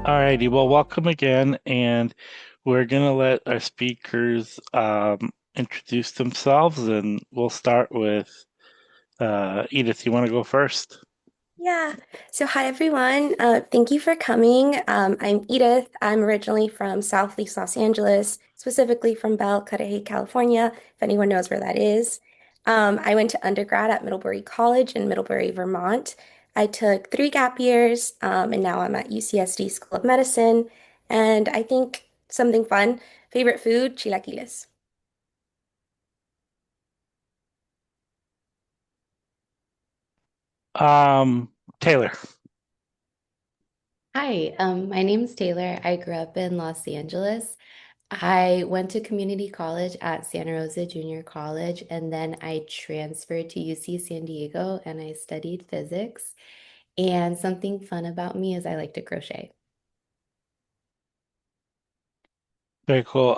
Alrighty, well, welcome again, and we're gonna let our speakers introduce themselves, and we'll start with Edith. You want to go first? Yeah. So, hi, everyone. Thank you for coming. I'm Edith. I'm originally from Southeast Los Angeles, specifically from Belle Carre, California, if anyone knows where that is. I went to undergrad at Middlebury College in Middlebury, Vermont. I took 3 gap years, and now I'm at UCSD School of Medicine. And I think something fun, favorite food, chilaquiles. Taylor. Hi, my name's Taylor. I grew up in Los Angeles. I went to community college at Santa Rosa Junior College, and then I transferred to UC San Diego and I studied physics. And something fun about me is I like to crochet. Very cool.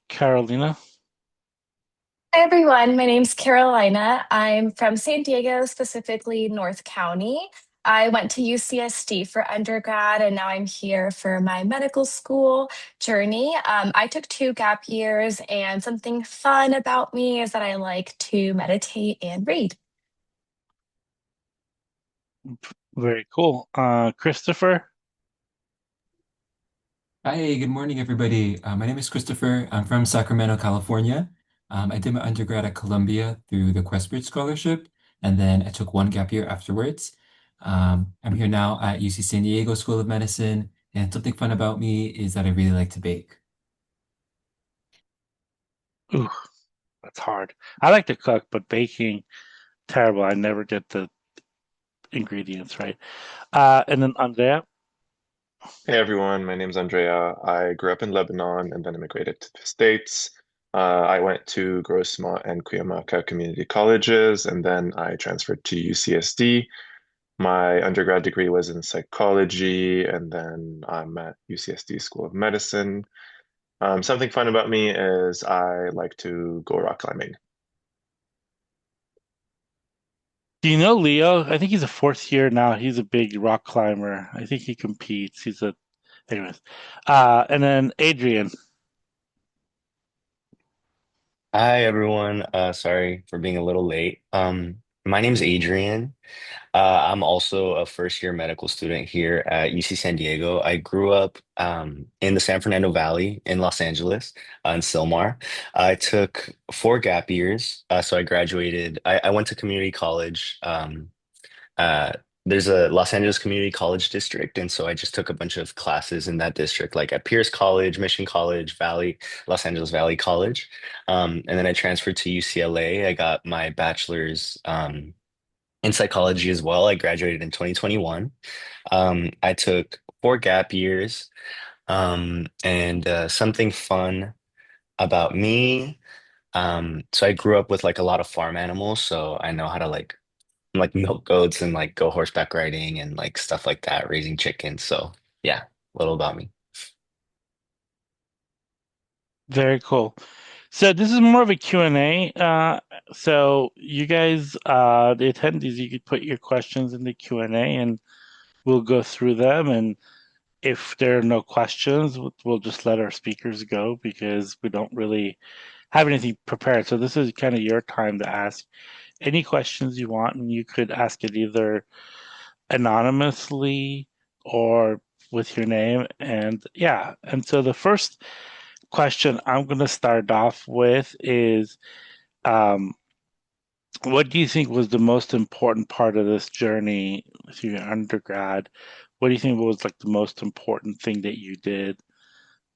Carolina. Hi everyone, my name's Carolina. I'm from San Diego, specifically North County. I went to UCSD for undergrad and now I'm here for my medical school journey. I took 2 gap years, and something fun about me is that I like to meditate and read. Very cool. Christopher. Hi, good morning, everybody. My name is Christopher. I'm from Sacramento, California. I did my undergrad at Columbia through the Questbridge Scholarship, and then I took 1 gap year afterwards. I'm here now at UC San Diego School of Medicine, and something fun about me is that I really like to bake. Ooh, that's hard. I like to cook, but baking, terrible. I never get the ingredients right. And then Andrea. Hey everyone, my name is Andrea. I grew up in Lebanon and then immigrated to the States. I went to Grossmont and Cuyamaca community colleges, and then I transferred to UCSD. My undergrad degree was in psychology, and then I'm at UCSD School of Medicine. Something fun about me is I like to go rock climbing. Do you know Leo? I think he's a fourth year now. He's a big rock climber. I think he competes. Anyways. And then Adrian. Hi everyone. Sorry for being a little late. My name's Adrian. I'm also a first year medical student here at UC San Diego. I grew up in the San Fernando Valley in Los Angeles, in Silmar. I took 4 gap years. So I graduated. I went to community college. Uh, there's a Los Angeles Community College district, and so I just took a bunch of classes in that district, like at Pierce College, Mission College, Los Angeles Valley College. And then I transferred to UCLA. I got my bachelor's in psychology as well. I graduated in 2021. I took 4 gap years, and something fun about me. So I grew up with like a lot of farm animals, so I know how to like milk goats and like go horseback riding and like stuff like that, raising chickens. So yeah, a little about me. Very cool. So this is more of a Q&A. So you guys, the attendees, you could put your questions in the Q&A and we'll go through them. And if there are no questions, we'll just let our speakers go because we don't really have anything prepared. So this is kind of your time to ask any questions you want, and you could ask it either anonymously or with your name. And yeah, and so the first question I'm going to start off with is um, what do you think was the most important part of this journey through your undergrad? What do you think was like the most important thing that you did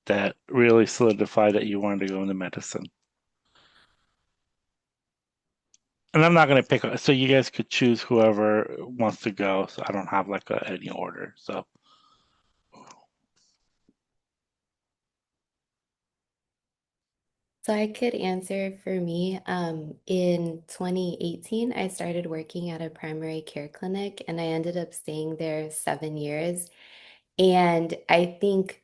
that really solidified that you wanted to go into medicine? And I'm not going to pick, so you guys could choose whoever wants to go. So I don't have like any order. So So I could answer for me. In 2018, I started working at a primary care clinic and I ended up staying there 7 years. And I think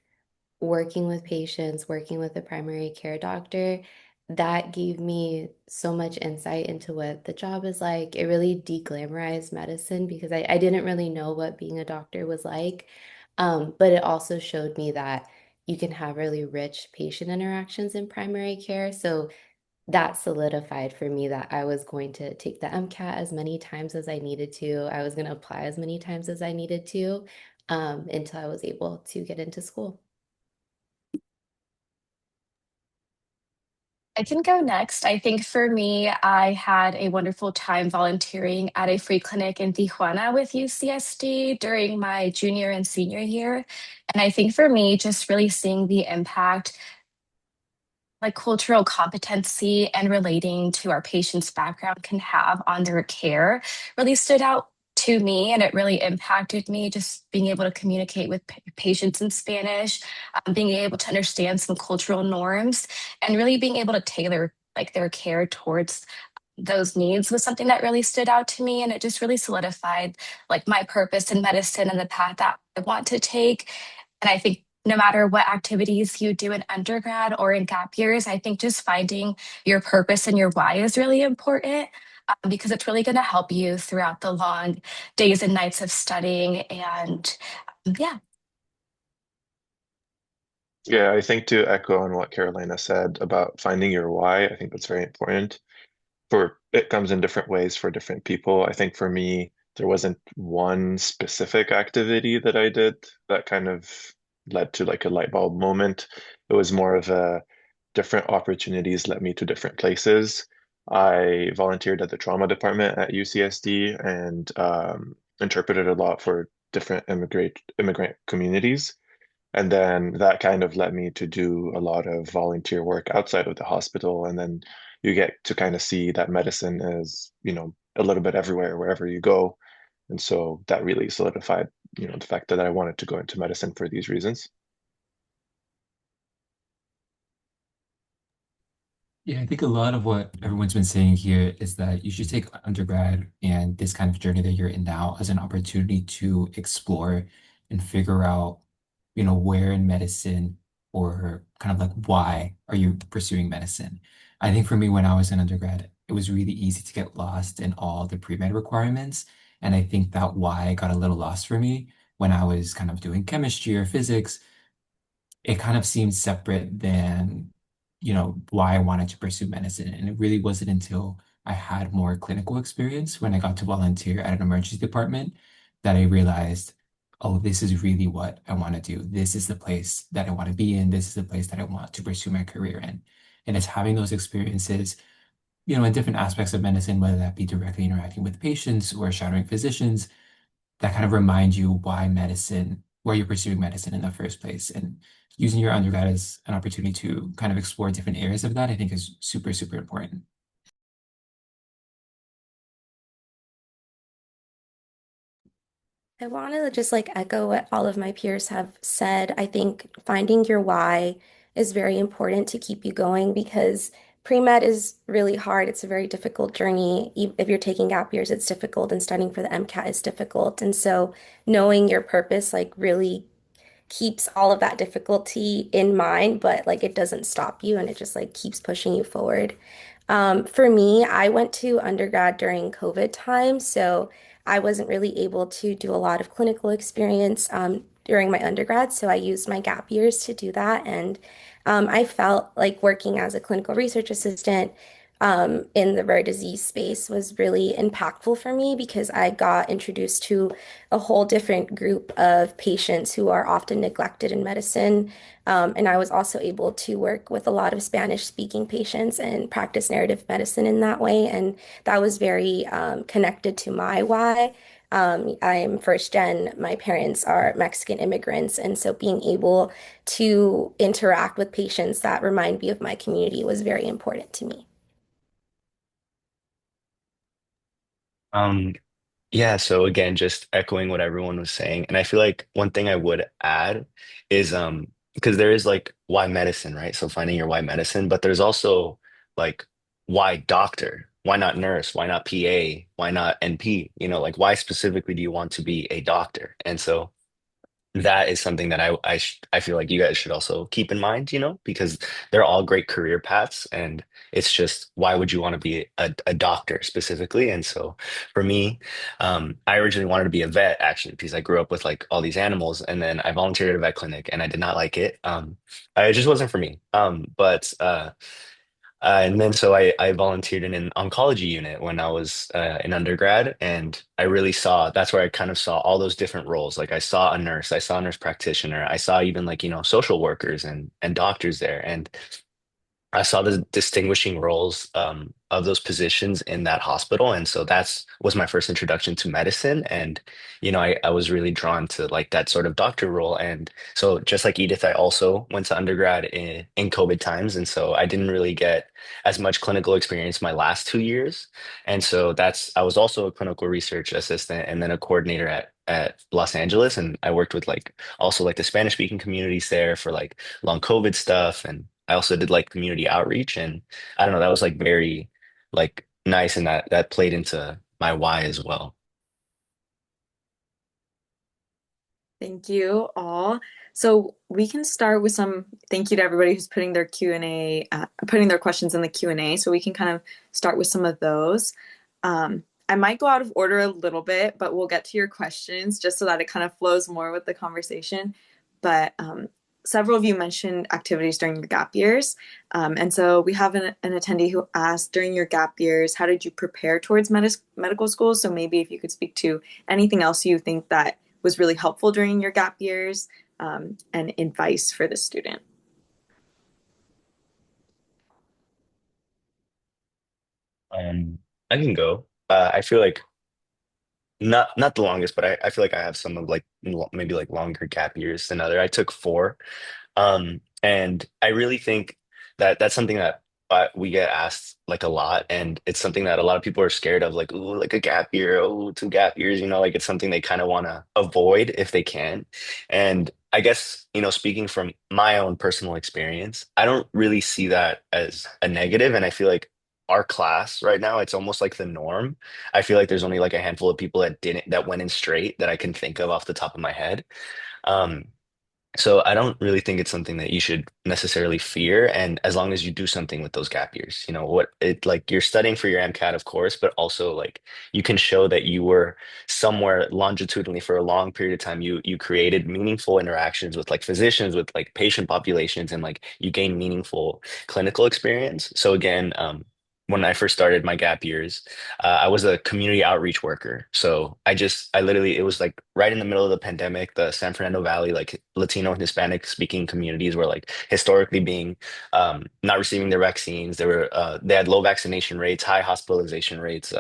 working with patients, working with a primary care doctor, that gave me so much insight into what the job is like. It really de-glamorized medicine because I didn't really know what being a doctor was like. But it also showed me that you can have really rich patient interactions in primary care. So that solidified for me that I was going to take the MCAT as many times as I needed to. I was going to apply as many times as I needed to, until I was able to get into school. I can go next. I think for me, I had a wonderful time volunteering at a free clinic in Tijuana with UCSD during my junior and senior year. And I think for me, just really seeing the impact like cultural competency and relating to our patient's background can have on their care really stood out to me, and it really impacted me just being able to communicate with patients in Spanish, being able to understand some cultural norms, and really being able to tailor like their care towards those needs was something that really stood out to me, and it just really solidified like my purpose in medicine and the path that I want to take. And I think no matter what activities you do in undergrad or in gap years, I think just finding your purpose and your why is really important, because it's really going to help you throughout the long days and nights of studying. And yeah. Yeah, I think to echo on what Carolina said about finding your why, I think that's very important. For it comes in different ways for different people. I think for me, there wasn't one specific activity that I did that kind of led to like a light bulb moment. It was more of a different opportunities led me to different places. I volunteered at the trauma department at UCSD and interpreted a lot for different immigrant communities. And then that kind of led me to do a lot of volunteer work outside of the hospital. And then you get to kind of see that medicine is, a little bit everywhere, wherever you go. And so that really solidified, the fact that I wanted to go into medicine for these reasons. Yeah, I think a lot of what everyone's been saying here is that you should take undergrad and this kind of journey that you're in now as an opportunity to explore and figure out, where in medicine or kind of like why are you pursuing medicine? I think for me, when I was an undergrad, it was really easy to get lost in all the pre-med requirements. And I think that why got a little lost for me when I was kind of doing chemistry or physics. It kind of seemed separate than, why I wanted to pursue medicine. And it really wasn't until I had more clinical experience when I got to volunteer at an emergency department that I realized, oh, this is really what I want to do. This is the place that I want to be in. This is the place that I want to pursue my career in. And it's having those experiences, in different aspects of medicine, whether that be directly interacting with patients or shadowing physicians, that kind of remind you why you're pursuing medicine in the first place. And using your undergrad as an opportunity to kind of explore different areas of that, I think is super, super important. I wanted to just like echo what all of my peers have said. I think finding your why is very important to keep you going because pre-med is really hard. It's a very difficult journey. If you're taking gap years, it's difficult, and studying for the MCAT is difficult. And so knowing your purpose like really keeps all of that difficulty in mind, but like it doesn't stop you and it just like keeps pushing you forward. For me, I went to undergrad during COVID time, so I wasn't really able to do a lot of clinical experience during my undergrad, so I used my gap years to do that. And I felt like working as a clinical research assistant in the rare disease space was really impactful for me because I got introduced to a whole different group of patients who are often neglected in medicine. And I was also able to work with a lot of Spanish speaking patients and practice narrative medicine in that way. And that was very connected to my why. I am first gen. My parents are Mexican immigrants. And so being able to interact with patients that remind me of my community was very important to me. Um, yeah, so again, just echoing what everyone was saying. And I feel like one thing I would add is because there is like why medicine, right? So finding your why medicine, but there's also like why doctor? Why not nurse? Why not PA? Why not NP? Like why specifically do you want to be a doctor? And so that is something that I feel like you guys should also keep in mind, because they're all great career paths, and it's just why would you want to be a doctor specifically? And so for me, I originally wanted to be a vet actually because I grew up with like all these animals, and then I volunteered at a vet clinic and I did not like it. It just wasn't for me. And then so I volunteered in an oncology unit when I was in undergrad, and I really saw that's where I kind of saw all those different roles. Like I saw a nurse, I saw a nurse practitioner, I saw even like, social workers and doctors there. And I saw the distinguishing roles of those positions in that hospital, and so that's was my first introduction to medicine. And I was really drawn to like that sort of doctor role. And so just like Edith, I also went to undergrad in COVID times, and so I didn't really get as much clinical experience my last 2 years. And so that's I was also a clinical research assistant and then a coordinator at Los Angeles, and I worked with like also like the Spanish speaking communities there for like long COVID stuff. And I also did like community outreach, and I don't know, that was like very like nice, and that played into my why as well. Thank you all. So we can start with some thank you to everybody who's putting their Q&A, putting their questions in the Q&A. So we can kind of start with some of those. I might go out of order a little bit, but we'll get to your questions just so that it kind of flows more with the conversation. But several of you mentioned activities during your gap years. And so we have an attendee who asked, during your gap years, how did you prepare towards medical school? So maybe if you could speak to anything else you think that was really helpful during your gap years, and advice for the student. I can go. I feel like not the longest, but I feel like I have some of like maybe like longer gap years than other. I took four. And I really think that that's something that we get asked like a lot, and it's something that a lot of people are scared of, like, ooh, like a gap year, oh, 2 gap years, like it's something they kind of want to avoid if they can. And I guess, speaking from my own personal experience, I don't really see that as a negative. And I feel like our class right now, it's almost like the norm. I feel like there's only like a handful of people that went in straight that I can think of off the top of my head. Um, so I don't really think it's something that you should necessarily fear. And as long as you do something with those gap years, what it like you're studying for your MCAT, of course, but also like you can show that you were somewhere longitudinally for a long period of time. You created meaningful interactions with like physicians, with like patient populations, and like you gain meaningful clinical experience. So again, when I first started my gap years, I was a community outreach worker. So I literally, it was like right in the middle of the pandemic, the San Fernando Valley, like Latino and Hispanic speaking communities were like historically being not receiving their vaccines. They had low vaccination rates, high hospitalization rates,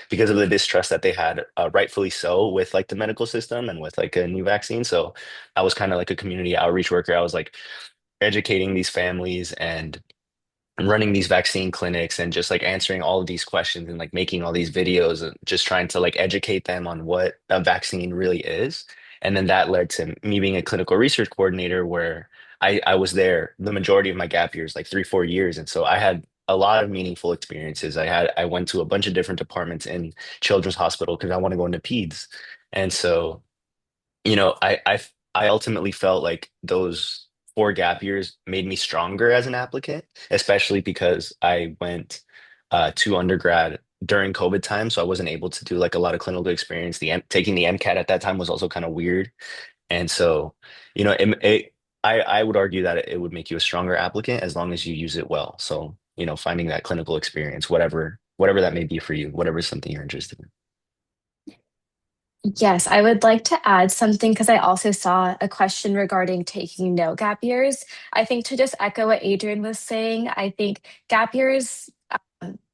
because of the distrust that they had, rightfully so, with like the medical system and with like a new vaccine. So I was kind of like a community outreach worker. I was like educating these families and running these vaccine clinics and just like answering all of these questions and like making all these videos and just trying to like educate them on what a vaccine really is. And then that led to me being a clinical research coordinator where I was there the majority of my gap years, like 3, 4 years. And so I had a lot of meaningful experiences. I went to a bunch of different departments in Children's Hospital because I want to go into peds. And so I ultimately felt like those 4 gap years made me stronger as an applicant, especially because I went to undergrad during COVID time, so I wasn't able to do like a lot of clinical experience. Taking the MCAT at that time was also kind of weird, and so I would argue that it would make you a stronger applicant as long as you use it well. So finding that clinical experience, whatever that may be for you, whatever is something you're interested in. Yes, I would like to add something because I also saw a question regarding taking no gap years. I think to just echo what Adrian was saying, I think gap years,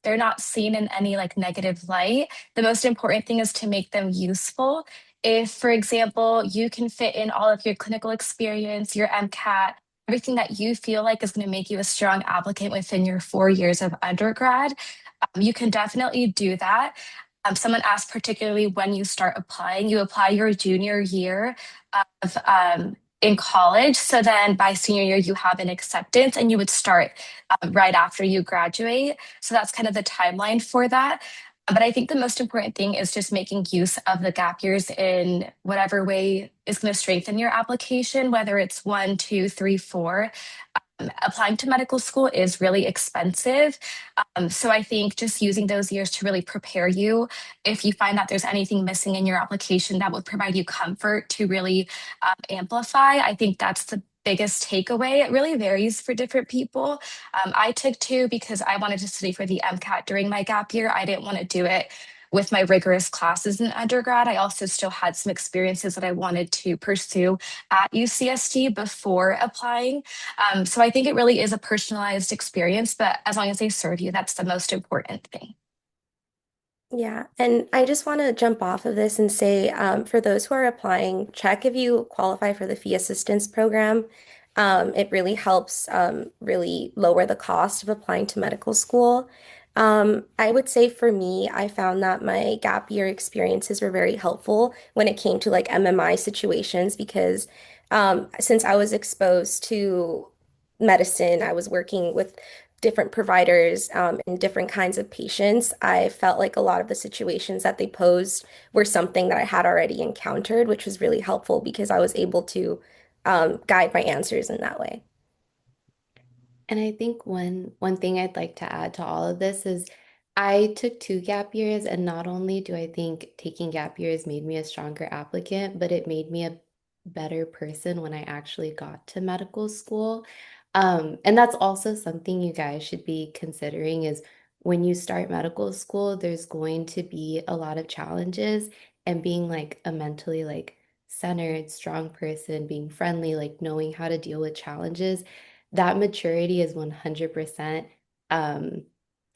they're not seen in any like negative light. The most important thing is to make them useful. If, for example, you can fit in all of your clinical experience, your MCAT, everything that you feel like is going to make you a strong applicant within your 4 years of undergrad, you can definitely do that. Someone asked particularly when you start applying, you apply your junior year of in college. So then by senior year, you have an acceptance and you would start right after you graduate. So that's kind of the timeline for that. But I think the most important thing is just making use of the gap years in whatever way is going to strengthen your application, whether it's 1, 2, 3, 4. Applying to medical school is really expensive. So I think just using those years to really prepare you, if you find that there's anything missing in your application that would provide you comfort to really amplify, I think that's the biggest takeaway. It really varies for different people. I took two because I wanted to study for the MCAT during my gap year. I didn't want to do it with my rigorous classes in undergrad. I also still had some experiences that I wanted to pursue at UCSD before applying. So I think it really is a personalized experience, but as long as they serve you, that's the most important thing. Yeah, and I just want to jump off of this and say, for those who are applying, check if you qualify for the fee assistance program. It really helps really lower the cost of applying to medical school. I would say for me, I found that my gap year experiences were very helpful when it came to like MMI situations because since I was exposed to medicine, I was working with different providers and different kinds of patients. I felt like a lot of the situations that they posed were something that I had already encountered, which was really helpful because I was able to guide my answers in that way. And I think one thing I'd like to add to all of this is I took two gap years, and not only do I think taking gap years made me a stronger applicant, but it made me a better person when I actually got to medical school. And that's also something you guys should be considering is when you start medical school, there's going to be a lot of challenges, and being like a mentally like centered, strong person, being friendly, like knowing how to deal with challenges, that maturity is 100%, um,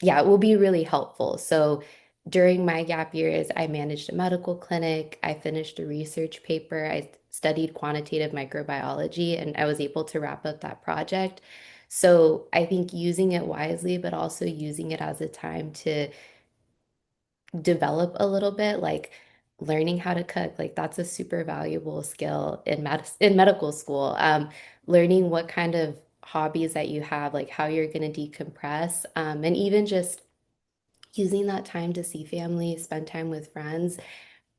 yeah, it will be really helpful. So during my gap years, I managed a medical clinic, I finished a research paper, I studied quantitative microbiology, and I was able to wrap up that project. So I think using it wisely, but also using it as a time to develop a little bit, like learning how to cook, like that's a super valuable skill in medical school. Learning what kind of hobbies that you have, like how you're going to decompress, and even just using that time to see family, spend time with friends.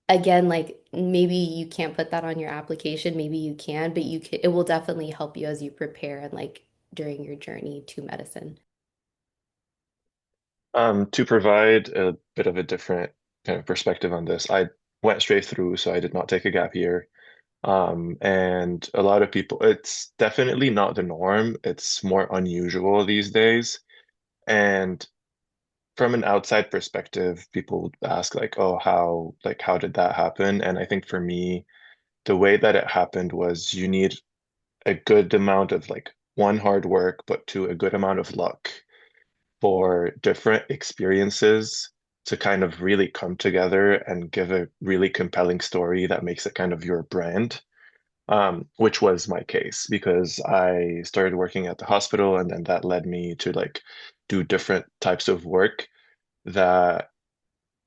Again, like maybe you can't put that on your application, maybe you can, but you can, it will definitely help you as you prepare and like during your journey to medicine. To provide a bit of a different kind of perspective on this, I went straight through, so I did not take a gap year. And a lot of people, it's definitely not the norm. It's more unusual these days. And from an outside perspective, people ask like, oh, how did that happen? And I think for me, the way that it happened was you need a good amount of like one, hard work, but two, a good amount of luck for different experiences to kind of really come together and give a really compelling story that makes it kind of your brand, which was my case because I started working at the hospital and then that led me to like do different types of work that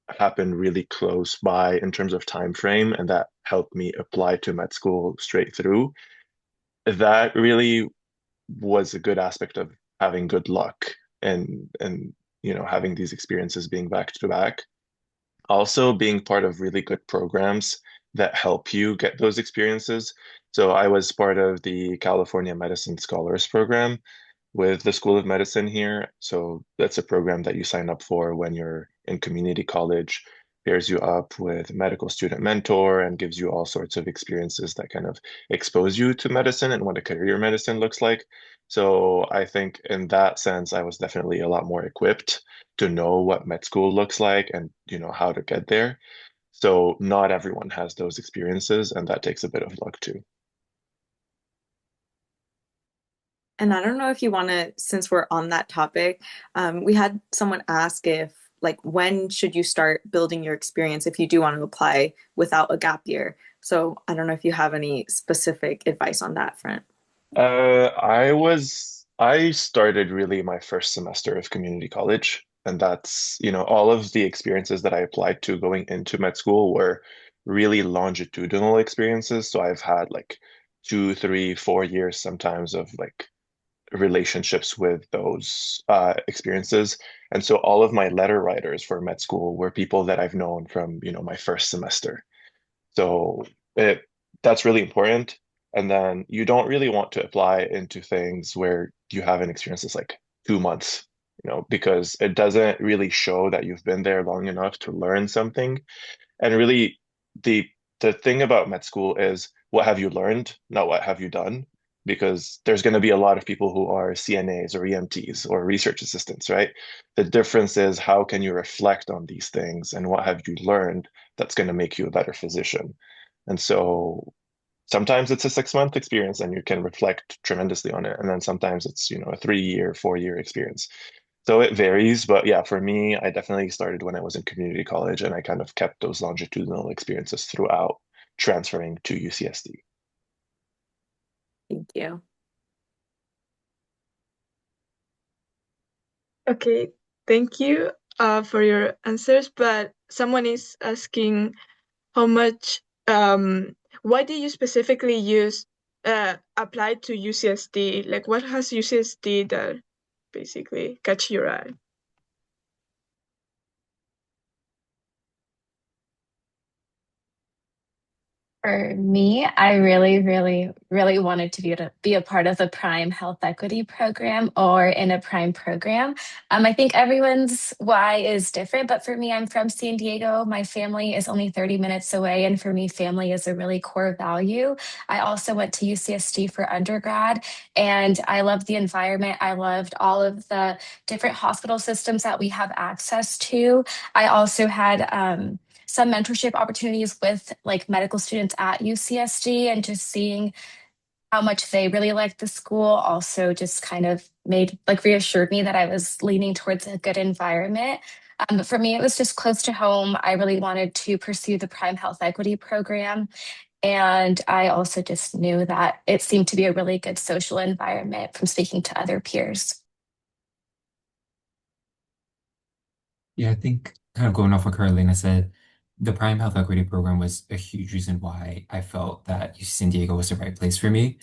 happened really close by in terms of time frame and that helped me apply to med school straight through. That really was a good aspect of having good luck and having these experiences being back to back. Also being part of really good programs that help you get those experiences. So I was part of the California Medicine Scholars Program with the School of Medicine here. So that's a program that you sign up for when you're in community college, pairs you up with a medical student mentor and gives you all sorts of experiences that kind of expose you to medicine and what a career medicine looks like. So I think in that sense, I was definitely a lot more equipped to know what med school looks like and how to get there. So not everyone has those experiences, and that takes a bit of luck too. And I don't know if you want to, since we're on that topic, we had someone ask if, like, when should you start building your experience if you do want to apply without a gap year? So I don't know if you have any specific advice on that front. I started really my first semester of community college, and that's, all of the experiences that I applied to going into med school were really longitudinal experiences. So I've had like 2, 3, 4 years sometimes of like relationships with those experiences. And so all of my letter writers for med school were people that I've known from, my first semester. So it that's really important. And then you don't really want to apply into things where you haven't experienced this like 2 months, because it doesn't really show that you've been there long enough to learn something. And really, the the thing about med school is what have you learned, not what have you done, because there's going to be a lot of people who are CNAs or EMTs or research assistants, right? The difference is how can you reflect on these things and what have you learned that's going to make you a better physician. And so sometimes it's a 6 month experience and you can reflect tremendously on it. And then sometimes it's, a 3 year, 4 year experience. So it varies, but yeah, for me, I definitely started when I was in community college and I kind of kept those longitudinal experiences throughout transferring to UCSD. Thank you. Okay, thank you for your answers. But someone is asking how much, why did you specifically use apply to UCSD? Like, what has UCSD that basically catch your eye? For me, I really, really, really wanted to be a part of the Prime Health Equity program or in a Prime program. I think everyone's why is different, but for me, I'm from San Diego. My family is only 30 minutes away, and for me, family is a really core value. I also went to UCSD for undergrad, and I loved the environment. I loved all of the different hospital systems that we have access to. I also had some mentorship opportunities with like medical students at UCSD, and just seeing how much they really liked the school also just kind of made like reassured me that I was leaning towards a good environment. But for me, it was just close to home. I really wanted to pursue the Prime Health Equity program. And I also just knew that it seemed to be a really good social environment from speaking to other peers. Yeah, I think kind of going off what Carolina said, the Prime Health Equity Program was a huge reason why I felt that UC San Diego was the right place for me.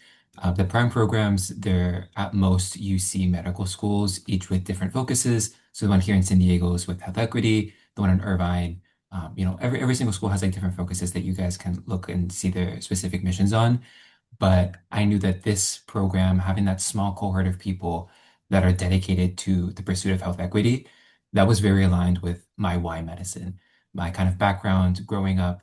The Prime programs, they're at most UC medical schools, each with different focuses. So the one here in San Diego is with health equity, the one in Irvine, every single school has like different focuses that you guys can look and see their specific missions on. But I knew that this program, having that small cohort of people that are dedicated to the pursuit of health equity, that was very aligned with my why medicine, my kind of background growing up,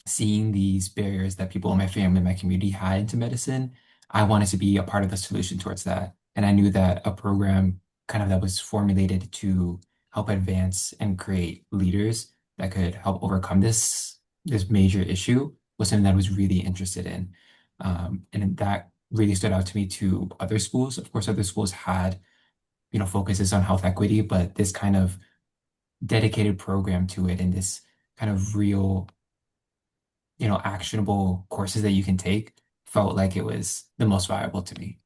seeing these barriers that people in my family and my community had into medicine. I wanted to be a part of the solution towards that. And I knew that a program kind of that was formulated to help advance and create leaders that could help overcome this major issue was something that I was really interested in. And that really stood out to me to other schools. Of course, other schools had, focuses on health equity, but this kind of dedicated program to it and this kind of real, actionable courses that you can take felt like it was the most viable to me.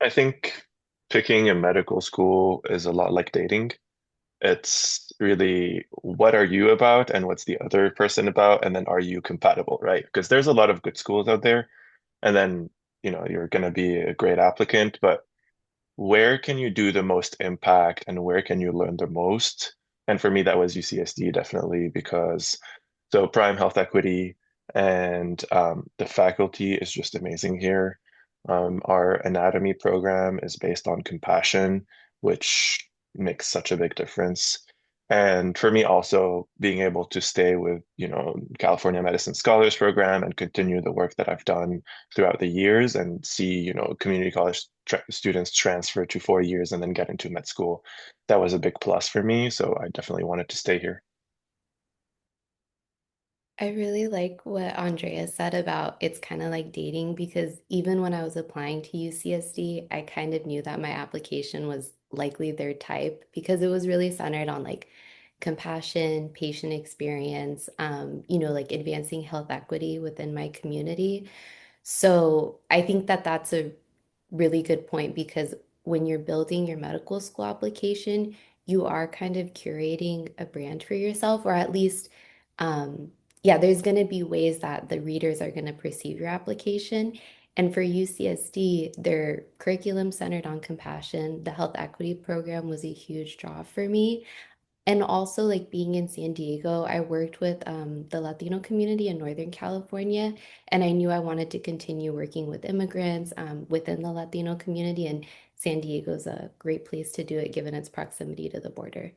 I think picking a medical school is a lot like dating. It's really what are you about and what's the other person about, and then are you compatible, right? Because there's a lot of good schools out there, and then you're going to be a great applicant, but where can you do the most impact and where can you learn the most? And for me, that was UCSD definitely because so Prime Health Equity and the faculty is just amazing here. Our anatomy program is based on compassion, which makes such a big difference. And for me, also being able to stay with, California Medicine Scholars Program and continue the work that I've done throughout the years and see, community college students transfer to 4 years and then get into med school. That was a big plus for me. So I definitely wanted to stay here. I really like what Andrea said about it's kind of like dating because even when I was applying to UCSD, I kind of knew that my application was likely their type because it was really centered on like compassion, patient experience, like advancing health equity within my community. So I think that that's a really good point because when you're building your medical school application, you are kind of curating a brand for yourself, or at least yeah, there's going to be ways that the readers are going to perceive your application. And for UCSD, their curriculum centered on compassion, the health equity program was a huge draw for me. And also, like being in San Diego, I worked with the Latino community in Northern California, and I knew I wanted to continue working with immigrants within the Latino community. And San Diego's a great place to do it given its proximity to the border.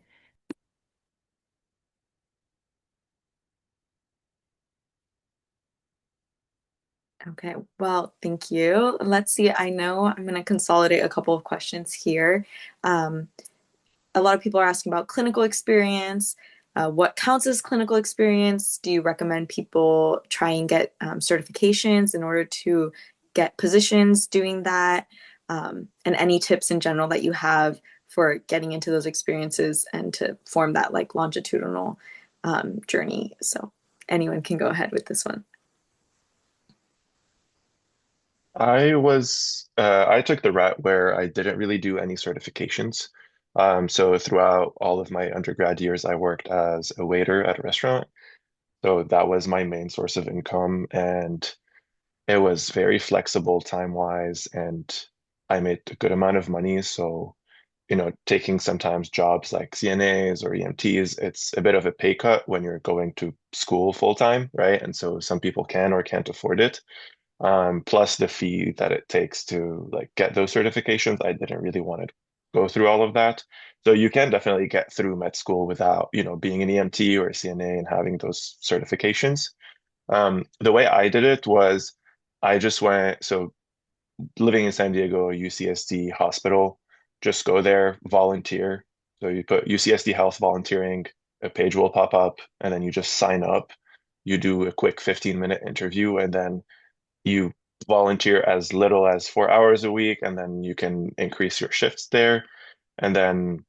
Okay, well, thank you. Let's see. I know I'm going to consolidate a couple of questions here. Um, a lot of people are asking about clinical experience. What counts as clinical experience? Do you recommend people try and get certifications in order to get positions doing that? And any tips in general that you have for getting into those experiences and to form that like longitudinal journey. So anyone can go ahead with this one. I took the route where I didn't really do any certifications. So throughout all of my undergrad years, I worked as a waiter at a restaurant. So that was my main source of income, and it was very flexible time-wise, and I made a good amount of money. So, taking sometimes jobs like CNAs or EMTs, it's a bit of a pay cut when you're going to school full time, right? And so some people can or can't afford it. Plus the fee that it takes to like get those certifications. I didn't really want to go through all of that. So you can definitely get through med school without, being an EMT or a CNA and having those certifications. The way I did it was I just went, so living in San Diego, UCSD hospital, just go there, volunteer. So you put UCSD Health volunteering, a page will pop up, and then you just sign up. You do a quick 15-minute interview, and then you volunteer as little as 4 hours a week, and then you can increase your shifts there. And then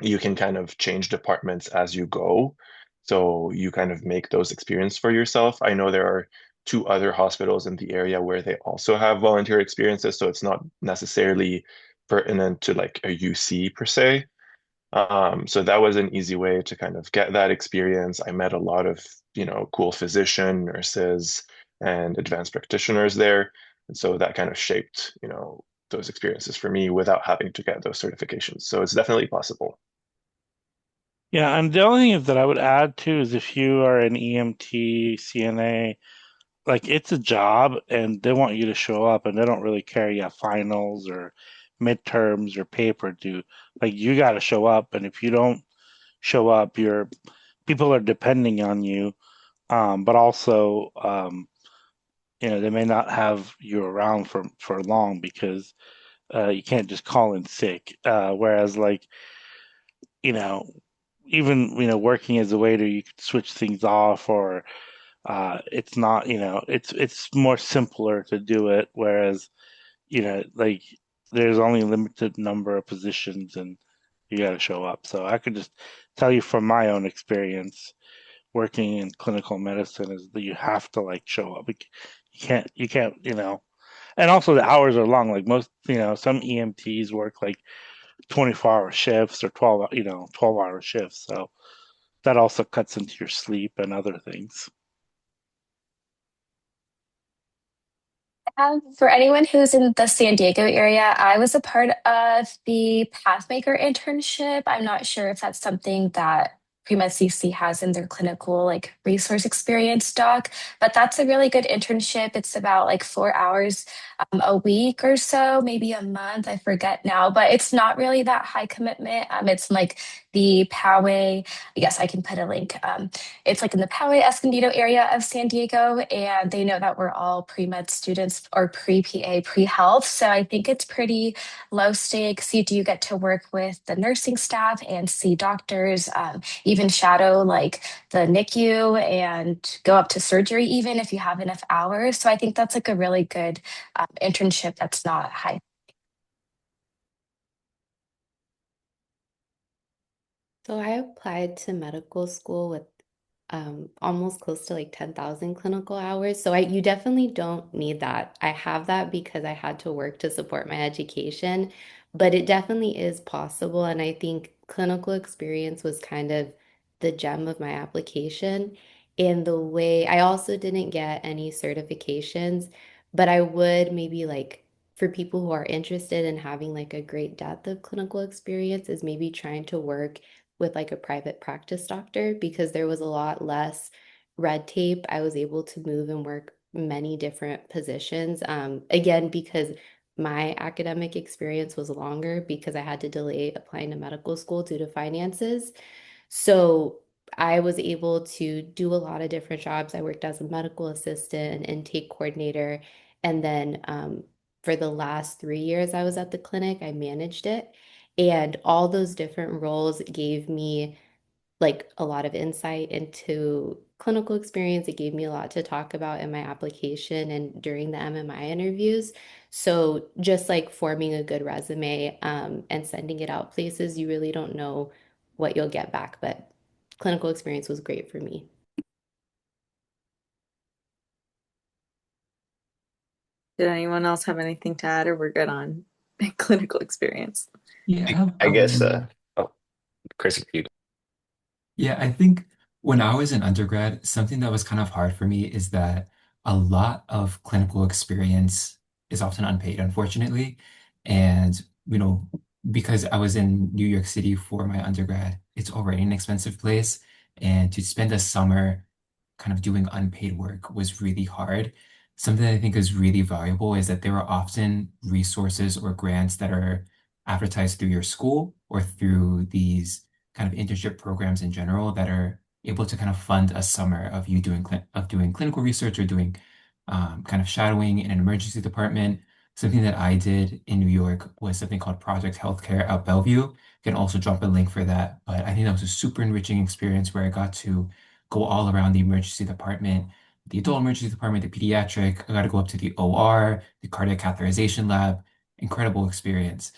you can kind of change departments as you go. So you kind of make those experience for yourself. I know there are two other hospitals in the area where they also have volunteer experiences, so it's not necessarily pertinent to like a UC per se. So that was an easy way to kind of get that experience. I met a lot of, cool physician, nurses, and advanced practitioners there. And so that kind of shaped, those experiences for me without having to get those certifications. So it's definitely possible. Yeah, and the only thing that I would add too is if you are an EMT, CNA, like it's a job and they want you to show up and they don't really care you have finals or midterms or paper due. Like you got to show up, and if you don't show up, your people are depending on you. But also, they may not have you around for long because you can't just call in sick. Whereas, like, you know, even working as a waiter, you could switch things off, or it's not, it's more simpler to do it. Whereas, like there's only a limited number of positions, and you got to show up. So I could just tell you from my own experience working in clinical medicine is that you have to like show up. You can't, and also the hours are long. Like most, some EMTs work like 24-hour shifts or 12-hour shifts. So that also cuts into your sleep and other things. For anyone who's in the San Diego area, I was a part of the Pathmaker internship. I'm not sure if that's something that PreMedCC has in their clinical like resource experience doc, but that's a really good internship. It's about like 4 hours a week or so, maybe a month. I forget now, but it's not really that high commitment. It's like the Poway. Yes, I can put a link. It's like in the Poway Escondido area of San Diego, and they know that we're all pre-med students or pre-PA, pre-health. So I think it's pretty low stakes. You do get to work with the nursing staff and see doctors, even shadow like the NICU and go up to surgery even if you have enough hours. So I think that's like a really good internship that's not high. So I applied to medical school with almost close to like 10,000 clinical hours. So you definitely don't need that. I have that because I had to work to support my education, but it definitely is possible. And I think clinical experience was kind of the gem of my application. And the way I also didn't get any certifications, but I would maybe like for people who are interested in having like a great depth of clinical experience is maybe trying to work with like a private practice doctor because there was a lot less red tape. I was able to move and work many different positions. Again, because my academic experience was longer because I had to delay applying to medical school due to finances. So I was able to do a lot of different jobs. I worked as a medical assistant, an intake coordinator, and then for the last 3 years I was at the clinic, I managed it. And all those different roles gave me like a lot of insight into clinical experience. It gave me a lot to talk about in my application and during the MMI interviews. So just like forming a good resume and sending it out places, you really don't know what you'll get back, but clinical experience was great for me. Did anyone else have anything to add, or we're good on clinical experience? Yeah, I guess, oh, Chris, you. yeah, I think when I was in undergrad, something that was kind of hard for me is that a lot of clinical experience is often unpaid, unfortunately. And, you know, because I was in New York City for my undergrad, it's already an expensive place. And to spend a summer kind of doing unpaid work was really hard. Something that I think is really valuable is that there are often resources or grants that are advertised through your school or through these kind of internship programs in general that are able to kind of fund a summer of you doing clinical research or doing kind of shadowing in an emergency department. Something that I did in New York was something called Project Healthcare at Bellevue. Can also drop a link for that. But I think that was a super enriching experience where I got to go all around the emergency department, the adult emergency department, the pediatric. I got to go up to the OR, the cardiac catheterization lab. Incredible experience.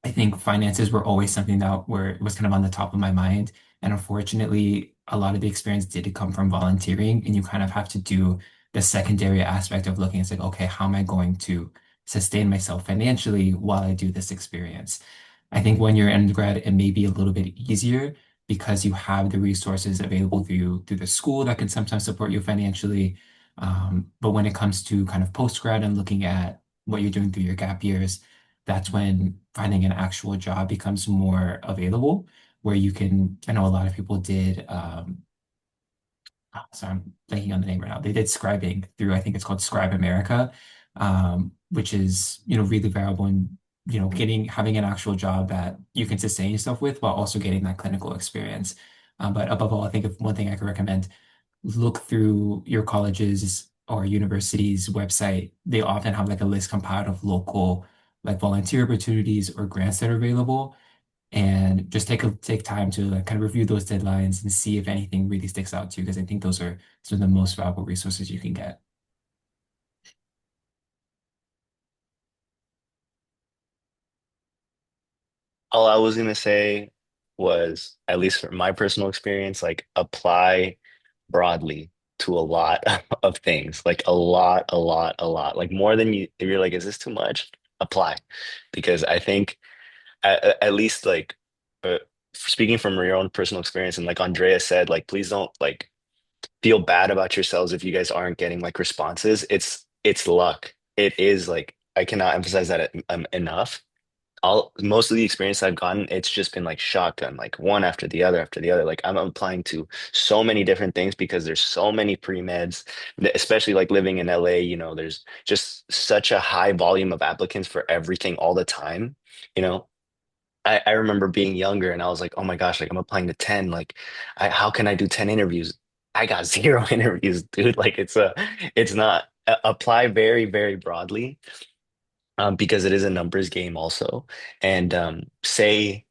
I think finances were always something that was kind of on the top of my mind. And unfortunately, a lot of the experience did come from volunteering, and you kind of have to do the secondary aspect of looking. It's like, okay, how am I going to sustain myself financially while I do this experience? I think when you're in undergrad, it may be a little bit easier because you have the resources available through the school that can sometimes support you financially. But when it comes to kind of post-grad and looking at what you're doing through your gap years, that's when finding an actual job becomes more available, where you can, I know a lot of people did, sorry, I'm blanking on the name right now. They did scribing through, I think it's called Scribe America, which is, really valuable in, having an actual job that you can sustain yourself with while also getting that clinical experience. But above all, I think if one thing I could recommend, look through your college's or university's website. They often have like a list compiled of local like volunteer opportunities or grants that are available. And just take time to like kind of review those deadlines and see if anything really sticks out to you, because I think those are some of the most valuable resources you can get. All I was gonna say was, at least from my personal experience, like apply broadly to a lot of things, like a lot, like more than you, if you're like, is this too much? Apply. Because I think at least like, uh, speaking from your own personal experience, and like Andrea said, like, please don't like feel bad about yourselves if you guys aren't getting like responses. It's luck. It is like, I cannot emphasize that enough. All Most of the experience I've gotten, it's just been like shotgun, like one after the other. Like I'm applying to so many different things because there's so many pre-meds, especially like living in LA, there's just such a high volume of applicants for everything all the time. You know, I remember being younger and I was like, oh my gosh, like I'm applying to 10. Like, how can I do 10 interviews? I got zero interviews, dude. Like it's not, apply very, very broadly, because it is a numbers game also. And say,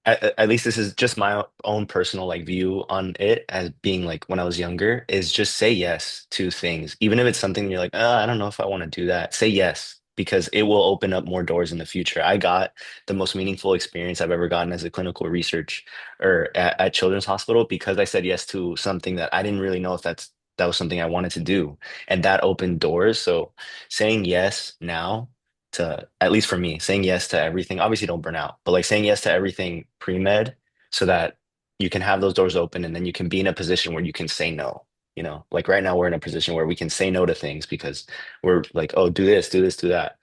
at least this is just my own personal like view on it, as being like when I was younger, is just say yes to things. Even if it's something you're like, I don't know if I want to do that. Say yes, because it will open up more doors in the future. I got the most meaningful experience I've ever gotten as a clinical research or at Children's Hospital because I said yes to something that I didn't really know if that was something I wanted to do. And that opened doors. So saying yes now, to, at least for me, saying yes to everything. Obviously, don't burn out, but like saying yes to everything pre-med so that you can have those doors open, and then you can be in a position where you can say no. Like right now we're in a position where we can say no to things because we're like, oh, do this, do this, do that.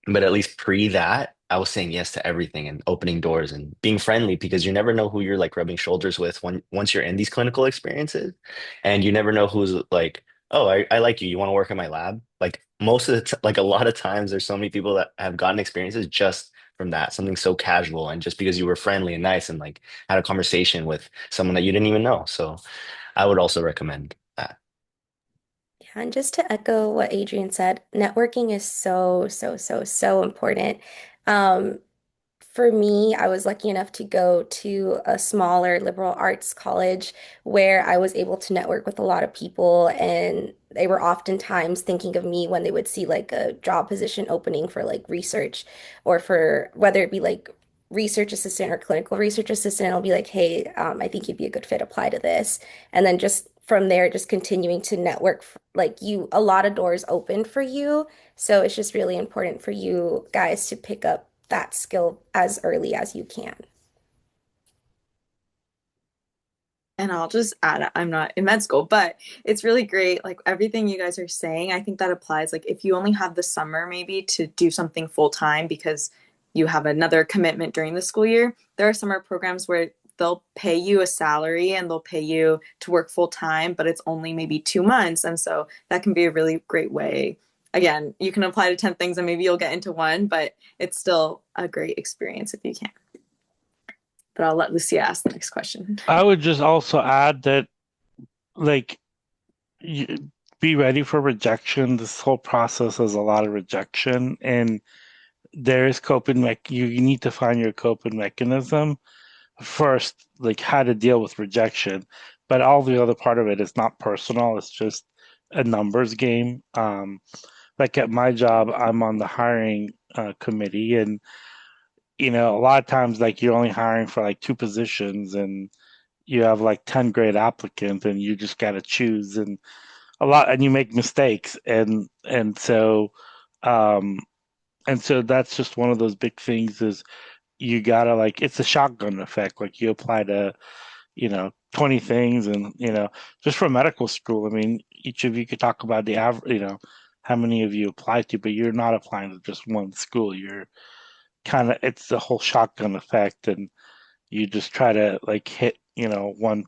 But at least pre that, I was saying yes to everything and opening doors and being friendly because you never know who you're like rubbing shoulders with once you're in these clinical experiences. And you never know who's like, oh, I like you. You want to work in my lab? Like most of the like a lot of times there's so many people that have gotten experiences just from that, something so casual and just because you were friendly and nice and like had a conversation with someone that you didn't even know. So I would also recommend that. Yeah, and just to echo what Adrian said, networking is so, so, so, so important. Um, For me, I was lucky enough to go to a smaller liberal arts college where I was able to network with a lot of people, and they were oftentimes thinking of me when they would see like a job position opening for like research or for whether it be like research assistant or clinical research assistant. I'll be like, hey, I think you'd be a good fit, apply to this. And then just from there, just continuing to network, like you, a lot of doors open for you. So it's just really important for you guys to pick up that skill as early as you can. And I'll just add, I'm not in med school, but it's really great. Like everything you guys are saying, I think that applies. Like if you only have the summer maybe to do something full time because you have another commitment during the school year, there are summer programs where they'll pay you a salary and they'll pay you to work full time, but it's only maybe 2 months. And so that can be a really great way. Again, you can apply to 10 things and maybe you'll get into one, but it's still a great experience if you can. But I'll let Lucia ask the next question. I would just also add that, like, you, be ready for rejection. This whole process has a lot of rejection, and there is you need to find your coping mechanism first, like how to deal with rejection. But all the other part of it is not personal. It's just a numbers game. Like at my job, I'm on the hiring committee, and a lot of times, like you're only hiring for like two positions, and you have like 10 great applicants, and you just got to choose, and you make mistakes, um, and so that's just one of those big things is you gotta like it's a shotgun effect. Like you apply to 20 things, and just for medical school, I mean, each of you could talk about the average, how many of you apply to, but you're not applying to just one school. You're it's the whole shotgun effect, and you just try to like hit one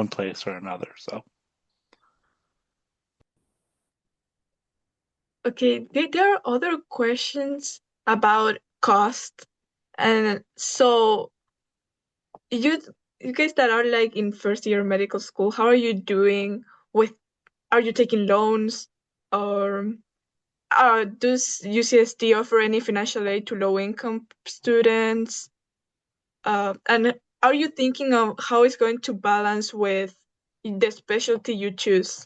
place or another. So Okay, there are other questions about cost. And so you you guys that are like in first year medical school, how are you doing with are you taking loans, or does UCSD offer any financial aid to low income students? And are you thinking of how it's going to balance with the specialty you choose?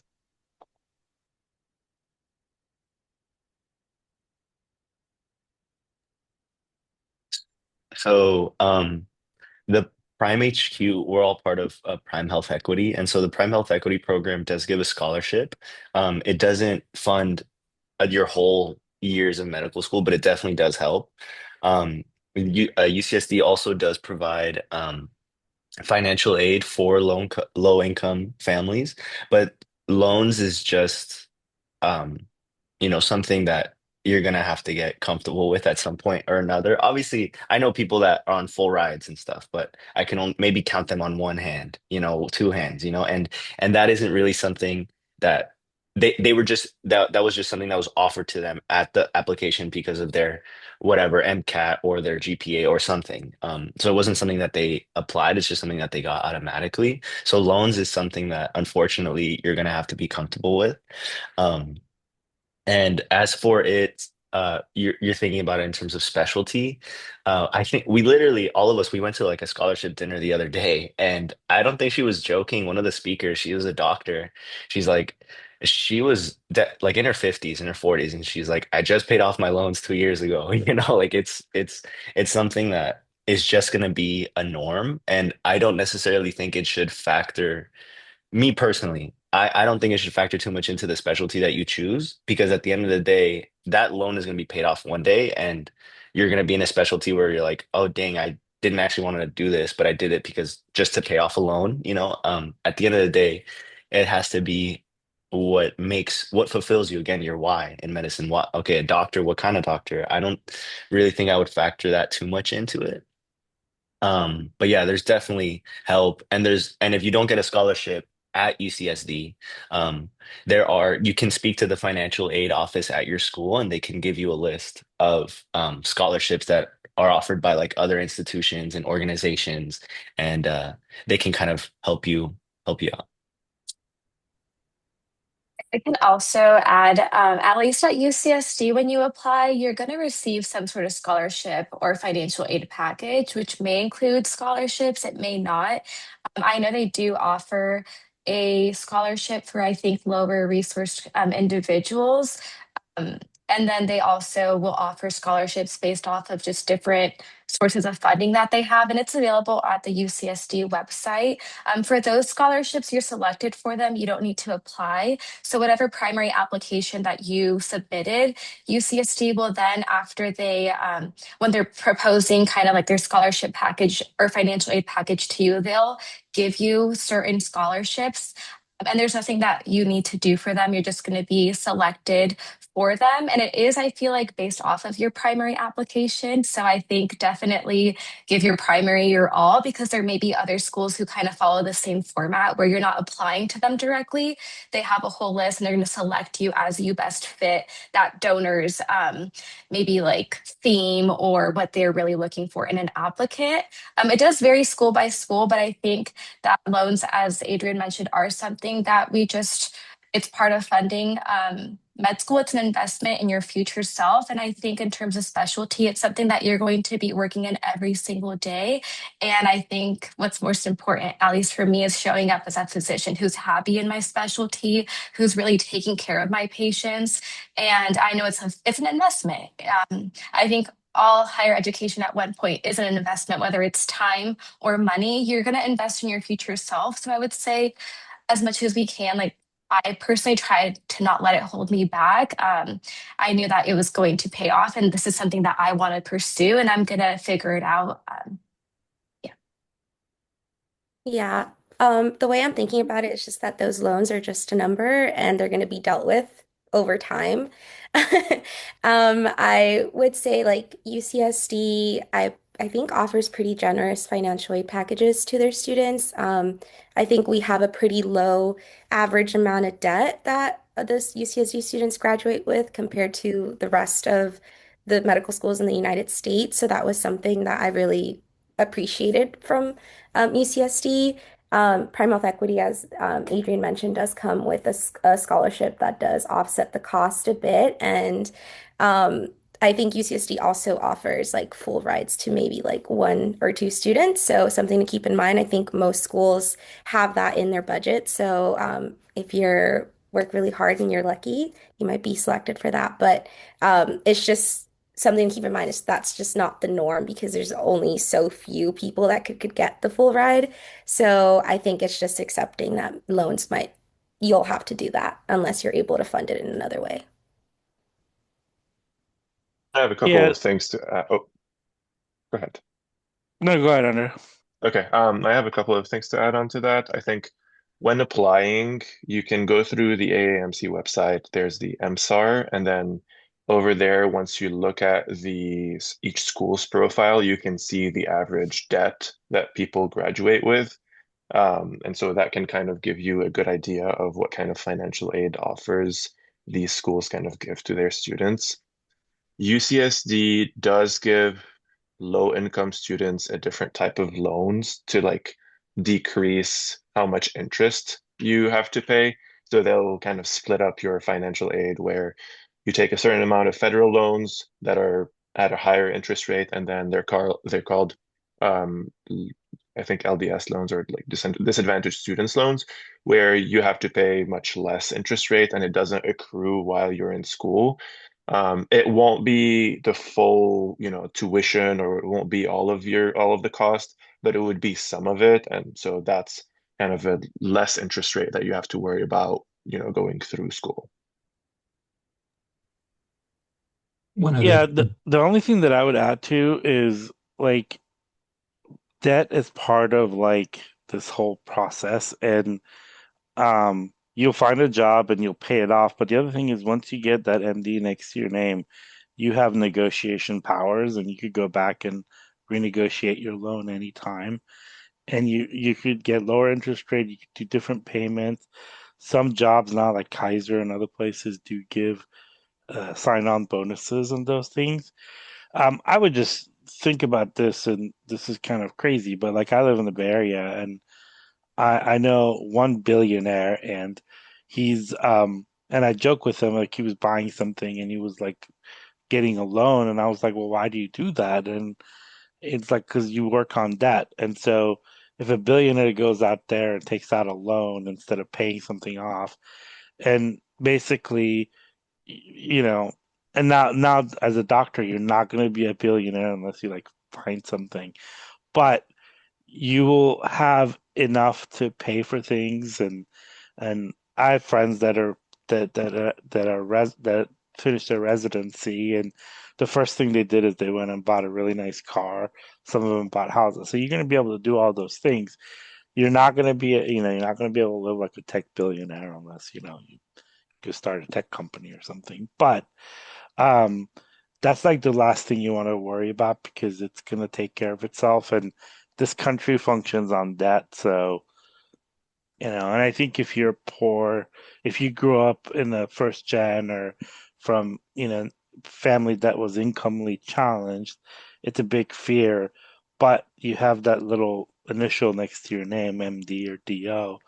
So, the Prime HQ, we're all part of Prime Health Equity. And so the Prime Health Equity program does give a scholarship. It doesn't fund your whole years of medical school, but it definitely does help. UCSD also does provide financial aid for low income families, but loans is just um, something that you're gonna have to get comfortable with at some point or another. Obviously, I know people that are on full rides and stuff, but I can only maybe count them on one hand, two hands, and that isn't really something that they were just that was just something that was offered to them at the application because of their whatever MCAT or their GPA or something. So it wasn't something that they applied, it's just something that they got automatically. So loans is something that unfortunately you're gonna have to be comfortable with. Um, and as for it, you're thinking about it in terms of specialty. I think we literally, all of us, we went to like a scholarship dinner the other day, and I don't think she was joking. One of the speakers, she was a doctor. She's like, she was like in her 50s, in her 40s, and she's like, I just paid off my loans 2 years ago. Like it's something that is just going to be a norm, and I don't necessarily think it should factor me personally, I don't think it should factor too much into the specialty that you choose because at the end of the day, that loan is going to be paid off one day and you're going to be in a specialty where you're like, oh, dang, didn't actually want to do this, but I did it because just to pay off a loan, at the end of the day, it has to be what fulfills you again, your why in medicine. What, okay, a doctor, what kind of doctor? I don't really think I would factor that too much into it. But yeah, there's definitely help, and if you don't get a scholarship at UCSD, you can speak to the financial aid office at your school, and they can give you a list of scholarships that are offered by like other institutions and organizations, and they can kind of help you out. I can also add, at least at UCSD, when you apply, you're going to receive some sort of scholarship or financial aid package, which may include scholarships, it may not. I know they do offer a scholarship for, I think, lower resource individuals. Um, and then they also will offer scholarships based off of just different sources of funding that they have. And it's available at the UCSD website. For those scholarships, you're selected for them. You don't need to apply. So, whatever primary application that you submitted, UCSD will then, when they're proposing kind of like their scholarship package or financial aid package to you, they'll give you certain scholarships. And there's nothing that you need to do for them. You're just going to be selected for them. And it is, I feel like, based off of your primary application. So I think definitely give your primary your all, because there may be other schools who kind of follow the same format where you're not applying to them directly. They have a whole list and they're going to select you as you best fit that donor's maybe like theme or what they're really looking for in an applicant. It does vary school by school, but I think that loans, as Adrian mentioned, are something that it's part of funding med school. It's an investment in your future self. And I think in terms of specialty, it's something that you're going to be working in every single day. And I think what's most important, at least for me, is showing up as a physician who's happy in my specialty, who's really taking care of my patients. And I know it's an investment. I think all higher education at one point is an investment, whether it's time or money. You're going to invest in your future self. So I would say, as much as we can, like, I personally tried to not let it hold me back. I knew that it was going to pay off, and this is something that I want to pursue, and I'm going to figure it out. Yeah. Yeah. The way I'm thinking about it is just that those loans are just a number and they're going to be dealt with over time. I would say like UCSD, I think offers pretty generous financial aid packages to their students. I think we have a pretty low average amount of debt that this UCSD students graduate with compared to the rest of the medical schools in the United States. So that was something that I really appreciated from UCSD. PRIME-HEq equity, as Adrian mentioned, does come with a scholarship that does offset the cost a bit. And I think UCSD also offers like full rides to maybe like one or two students. So something to keep in mind. I think most schools have that in their budget. So if you're work really hard and you're lucky, you might be selected for that. But it's just something to keep in mind is that's just not the norm because there's only so few people that could get the full ride. So I think it's just accepting that you'll have to do that unless you're able to fund it in another way. I have a couple Yeah, of things to add. Oh, go ahead. no, go ahead, Andrew. Okay, I have a couple of things to add on to that. I think when applying, you can go through the AAMC website. There's the MSAR, and then over there, once you look at each school's profile, you can see the average debt that people graduate with. And so that can kind of give you a good idea of what kind of financial aid offers these schools kind of give to their students. UCSD does give low income students a different type of loans to like decrease how much interest you have to pay. So they'll kind of split up your financial aid where you take a certain amount of federal loans that are at a higher interest rate, and then they're called um, I think LDS loans, or like disadvantaged students loans, where you have to pay much less interest rate and it doesn't accrue while you're in school. It won't be the full, tuition, or it won't be all of the cost, but it would be some of it. And so that's kind of a less interest rate that you have to worry about, going through school. One other Yeah, the only thing that I would add to is like debt is part of like this whole process, and you'll find a job and you'll pay it off. But the other thing is, once you get that MD next to your name, you have negotiation powers, and you could go back and renegotiate your loan anytime. And you could get lower interest rate. You could do different payments. Some jobs now, like Kaiser and other places, do give sign-on bonuses and those things. I would just think about this, and this is kind of crazy, but like I live in the Bay Area, and I know one billionaire, and he's and I joke with him like he was buying something, and he was like getting a loan, and I was like, well, why do you do that? And it's like because you work on debt, and so if a billionaire goes out there and takes out a loan instead of paying something off, and basically, you know, and now as a doctor, you're not going to be a billionaire unless you like find something, but you will have enough to pay for things, and I have friends that finished their residency, and the first thing they did is they went and bought a really nice car. Some of them bought houses. So you're going to be able to do all those things. You're not going to be, you're not going to be able to live like a tech billionaire unless, you could start a tech company or something. But um, that's like the last thing you want to worry about because it's going to take care of itself. And this country functions on debt. So, and I think if you're poor, if you grew up in the first gen or from, family that was incomely challenged, it's a big fear. But you have that little initial next to your name, MD or DO,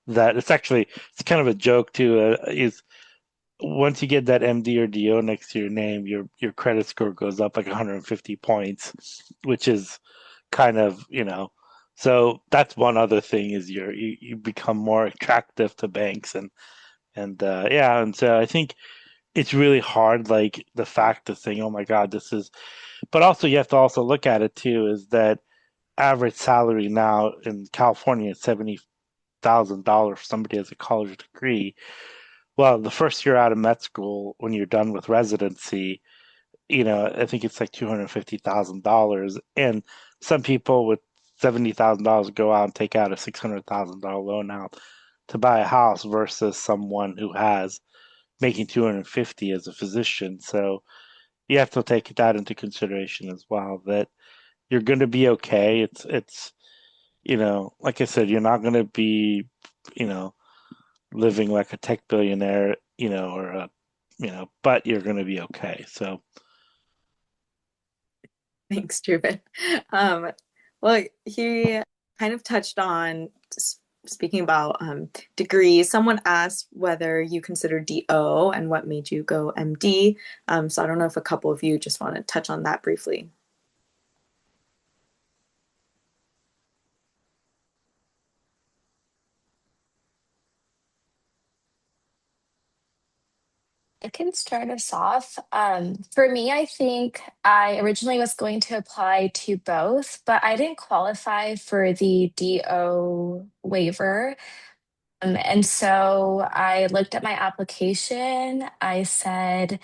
that it's kind of a joke too, is once you get that MD or DO next to your name, your credit score goes up like 150 points, which is kind of, so that's one other thing is you become more attractive to banks and yeah, and so I think it's really hard, like the fact of saying, oh my God, this is, but also you have to also look at it too, is that average salary now in California is $70,000 for somebody who has a college degree. Well, the first year out of med school, when you're done with residency, I think it's like $250,000. And some people with $70,000 go out and take out a $600,000 loan out to buy a house versus someone who has making 250 as a physician. So you have to take that into consideration as well, that you're going to be okay. It's, like I said, you're not going to be, you know, living like a tech billionaire, or but you're going to be okay. So, Thanks, Jubin. Well, he kind of touched on speaking about degrees. Someone asked whether you consider DO and what made you go MD. So I don't know if a couple of you just want to touch on that briefly. I can start us off. For me, I think I originally was going to apply to both, but I didn't qualify for the DO waiver. And so I looked at my application. I said,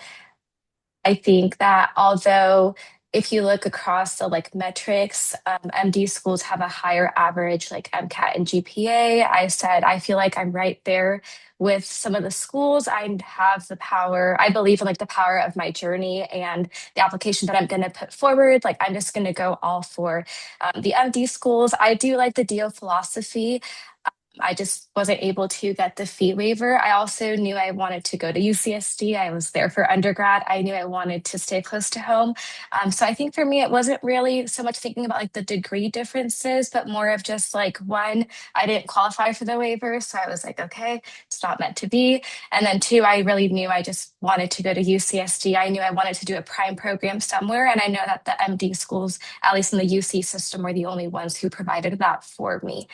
I think that although if you look across the like metrics, MD schools have a higher average like MCAT and GPA. I said I feel like I'm right there with some of the schools. I have the power. I believe in like the power of my journey and the application that I'm going to put forward. Like I'm just going to go all for the MD schools. I do like the DO philosophy. I just wasn't able to get the fee waiver. I also knew I wanted to go to UCSD. I was there for undergrad. I knew I wanted to stay close to home. So I think for me, it wasn't really so much thinking about like the degree differences, but more of just like one, I didn't qualify for the waiver. So I was like, okay, it's not meant to be. And then two, I really knew I just wanted to go to UCSD. I knew I wanted to do a prime program somewhere. And I know that the MD schools, at least in the UC system, were the only ones who provided that for me.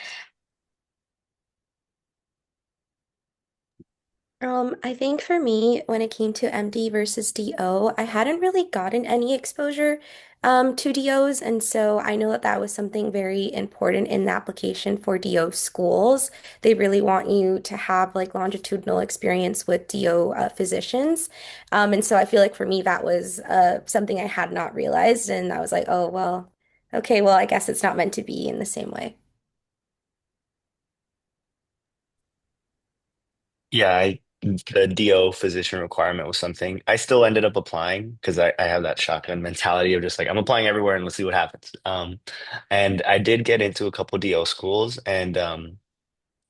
I think for me, when it came to MD versus DO, I hadn't really gotten any exposure to DOs, and so I know that that was something very important in the application for DO schools. They really want you to have like longitudinal experience with DO physicians, and so I feel like for me that was something I had not realized, and I was like, oh well, Okay, well, I guess it's not meant to be in the same way. Yeah, the DO physician requirement was something I still ended up applying because I have that shotgun mentality of just like I'm applying everywhere and let's see what happens. And I did get into a couple DO schools, and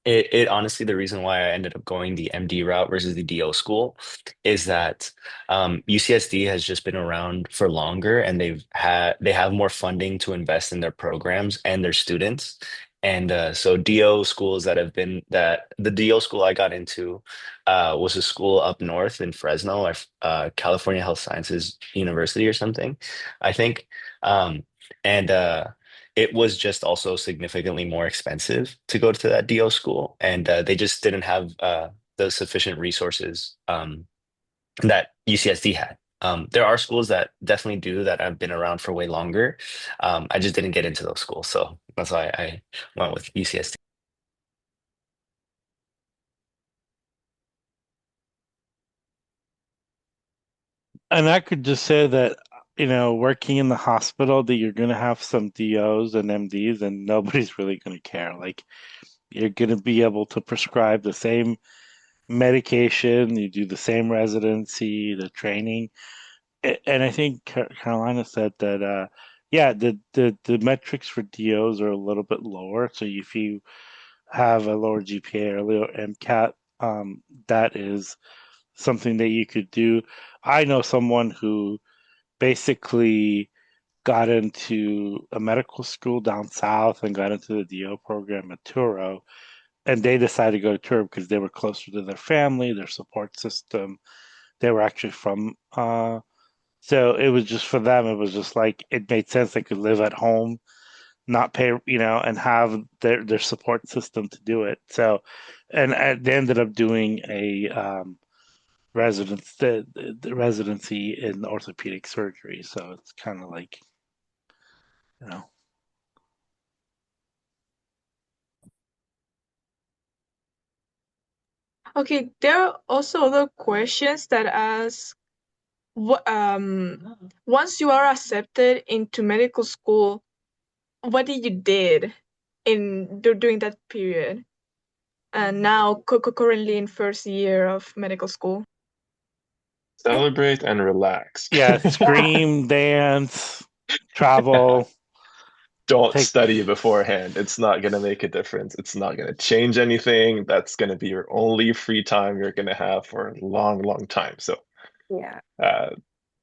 it honestly, the reason why I ended up going the MD route versus the DO school is that UCSD has just been around for longer, and they have more funding to invest in their programs and their students. And so DO schools that have been that the DO school I got into was a school up north in Fresno, California Health Sciences University or something, I think. And it was just also significantly more expensive to go to that DO school, and they just didn't have the sufficient resources that UCSD had. There are schools that definitely do that have been around for way longer. I just didn't get into those schools, so that's why I went with UCSD. And I could just say that, working in the hospital, that you're going to have some DOs and MDs, and nobody's really going to care. Like, you're going to be able to prescribe the same medication, you do the same residency, the training. And I think Carolina said that, yeah, the metrics for DOs are a little bit lower. So if you have a lower GPA or a lower MCAT, that is something that you could do. I know someone who basically got into a medical school down south and got into the DO program at Turo, and they decided to go to Turo because they were closer to their family, their support system. They were actually from, so it was just for them. It was just like it made sense. They could live at home, not pay, and have their support system to do it. So, and they ended up doing a the residency in orthopedic surgery. So it's kind of like, you know. Okay, there are also other questions that ask, once you are accepted into medical school, what did you did during that period? And now currently in first year of medical school. Celebrate and relax. Yeah, scream, dance, travel, Don't take. study beforehand. It's not going to make a difference. It's not going to change anything. That's going to be your only free time you're going to have for a long, long time. So Yeah. uh,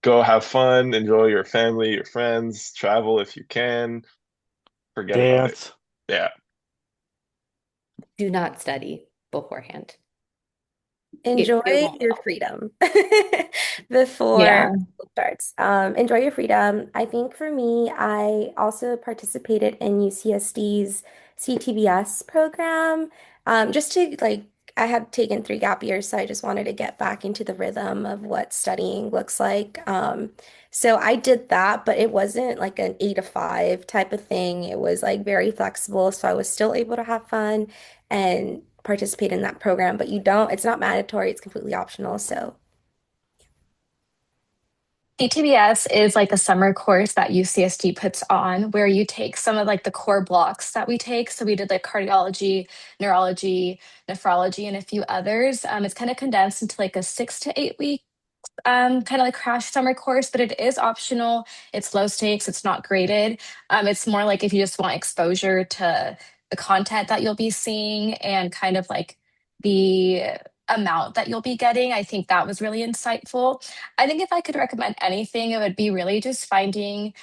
go have fun, enjoy your family, your friends, travel if you can. Forget about it. Dance. Yeah. Do not study beforehand. Enjoy It won't your help. freedom before Yeah. school starts. Enjoy your freedom. I think for me, I also participated in UCSD's CTBS program. Just to like, I had taken 3 gap years, so I just wanted to get back into the rhythm of what studying looks like. So I did that, but it wasn't like an 8 to 5 type of thing. It was like very flexible, so I was still able to have fun and participate in that program, but it's not mandatory, it's completely optional. So, CTBS is like a summer course that UCSD puts on where you take some of like the core blocks that we take. So we did like cardiology, neurology, nephrology, and a few others. It's kind of condensed into like a 6 to 8 week kind of like crash summer course, but it is optional. It's low stakes. It's not graded. It's more like if you just want exposure to the content that you'll be seeing and kind of like the amount that you'll be getting. I think that was really insightful. I think if I could recommend anything, it would be really just finding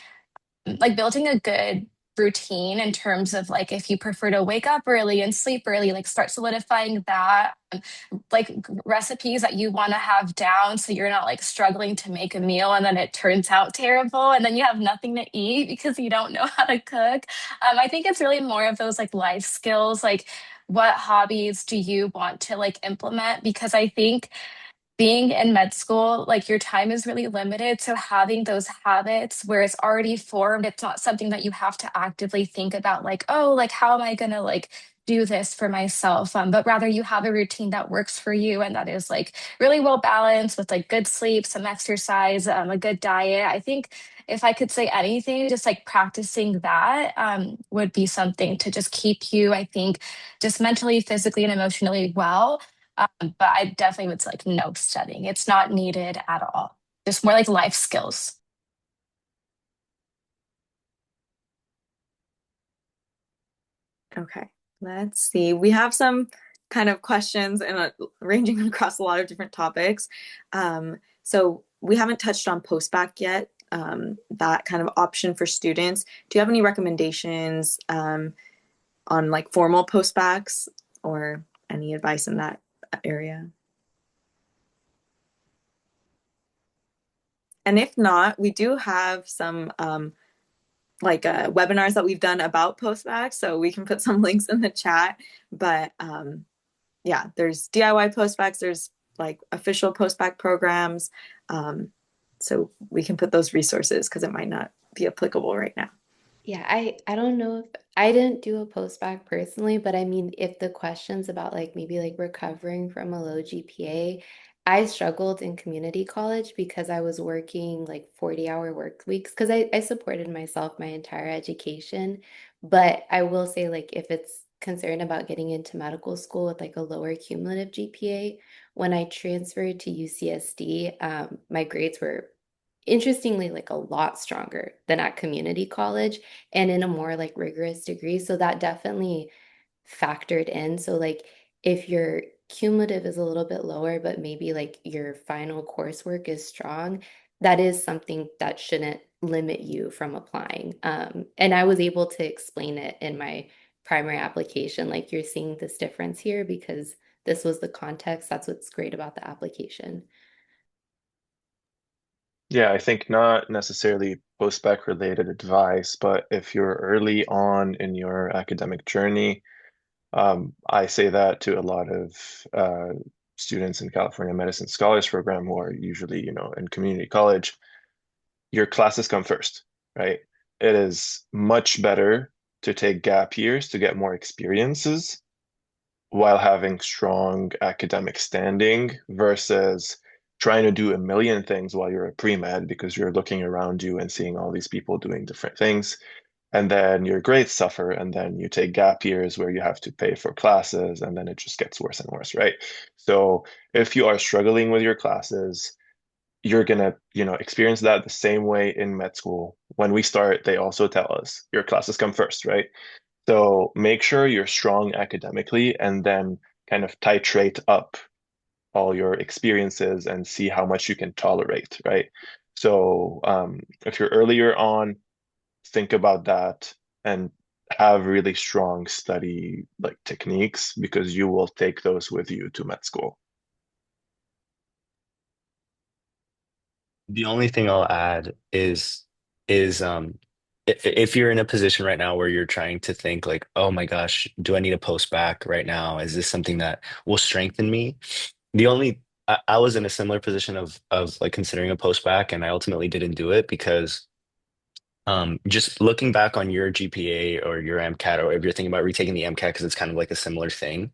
like building a good routine in terms of like if you prefer to wake up early and sleep early, like start solidifying that, like recipes that you want to have down so you're not like struggling to make a meal and then it turns out terrible and then you have nothing to eat because you don't know how to cook. I think it's really more of those like life skills, like what hobbies do you want to like implement? Because I think being in med school, like your time is really limited. So having those habits where it's already formed, it's not something that you have to actively think about, like, oh, like how am I gonna like do this for myself? But rather you have a routine that works for you and that is like really well balanced with like good sleep, some exercise, a good diet. I think if I could say anything, just like practicing that would be something to just keep you, I think, just mentally, physically, and emotionally well. But I definitely would say like no studying. It's not needed at all. Just more like life skills. Okay, let's see. We have some kind of questions and ranging across a lot of different topics. So we haven't touched on postbac yet, that kind of option for students. Do you have any recommendations on like formal postbacs or any advice in that area? And if not, we do have some like webinars that we've done about postbacs, so we can put some links in the chat. But yeah, there's DIY postbacs, there's like official postbac programs. So we can put those resources because it might not be applicable right now. Yeah, I don't know if I didn't do a postbac personally, but I mean, if the question's about like maybe like recovering from a low GPA, I struggled in community college because I was working like 40-hour work weeks because I supported myself my entire education. But I will say like if it's concerned about getting into medical school with like a lower cumulative GPA, when I transferred to UCSD, my grades were interestingly like a lot stronger than at community college and in a more like rigorous degree. So that definitely factored in. So like if your cumulative is a little bit lower, but maybe like your final coursework is strong, that is something that shouldn't limit you from applying. And I was able to explain it in my primary application, like you're seeing this difference here because this was the context. That's what's great about the application. Yeah, I think not necessarily post-bac related advice, but if you're early on in your academic journey, I say that to a lot of students in California Medicine Scholars Program who are usually, in community college. Your classes come first, right? It is much better to take gap years to get more experiences while having strong academic standing versus trying to do a million things while you're a pre-med because you're looking around you and seeing all these people doing different things. And then your grades suffer, and then you take gap years where you have to pay for classes, and then it just gets worse and worse, right? So if you are struggling with your classes, you're gonna, experience that the same way in med school. When we start, they also tell us your classes come first, right? So make sure you're strong academically and then kind of titrate up all your experiences and see how much you can tolerate, right? So if you're earlier on, think about that and have really strong study like techniques because you will take those with you to med school. The only thing I'll add is if you're in a position right now where you're trying to think like, oh my gosh, do I need a post back right now? Is this something that will strengthen me? The only I was in a similar position of like considering a post back and I ultimately didn't do it because just looking back on your GPA or your MCAT or if you're thinking about retaking the MCAT because it's kind of like a similar thing,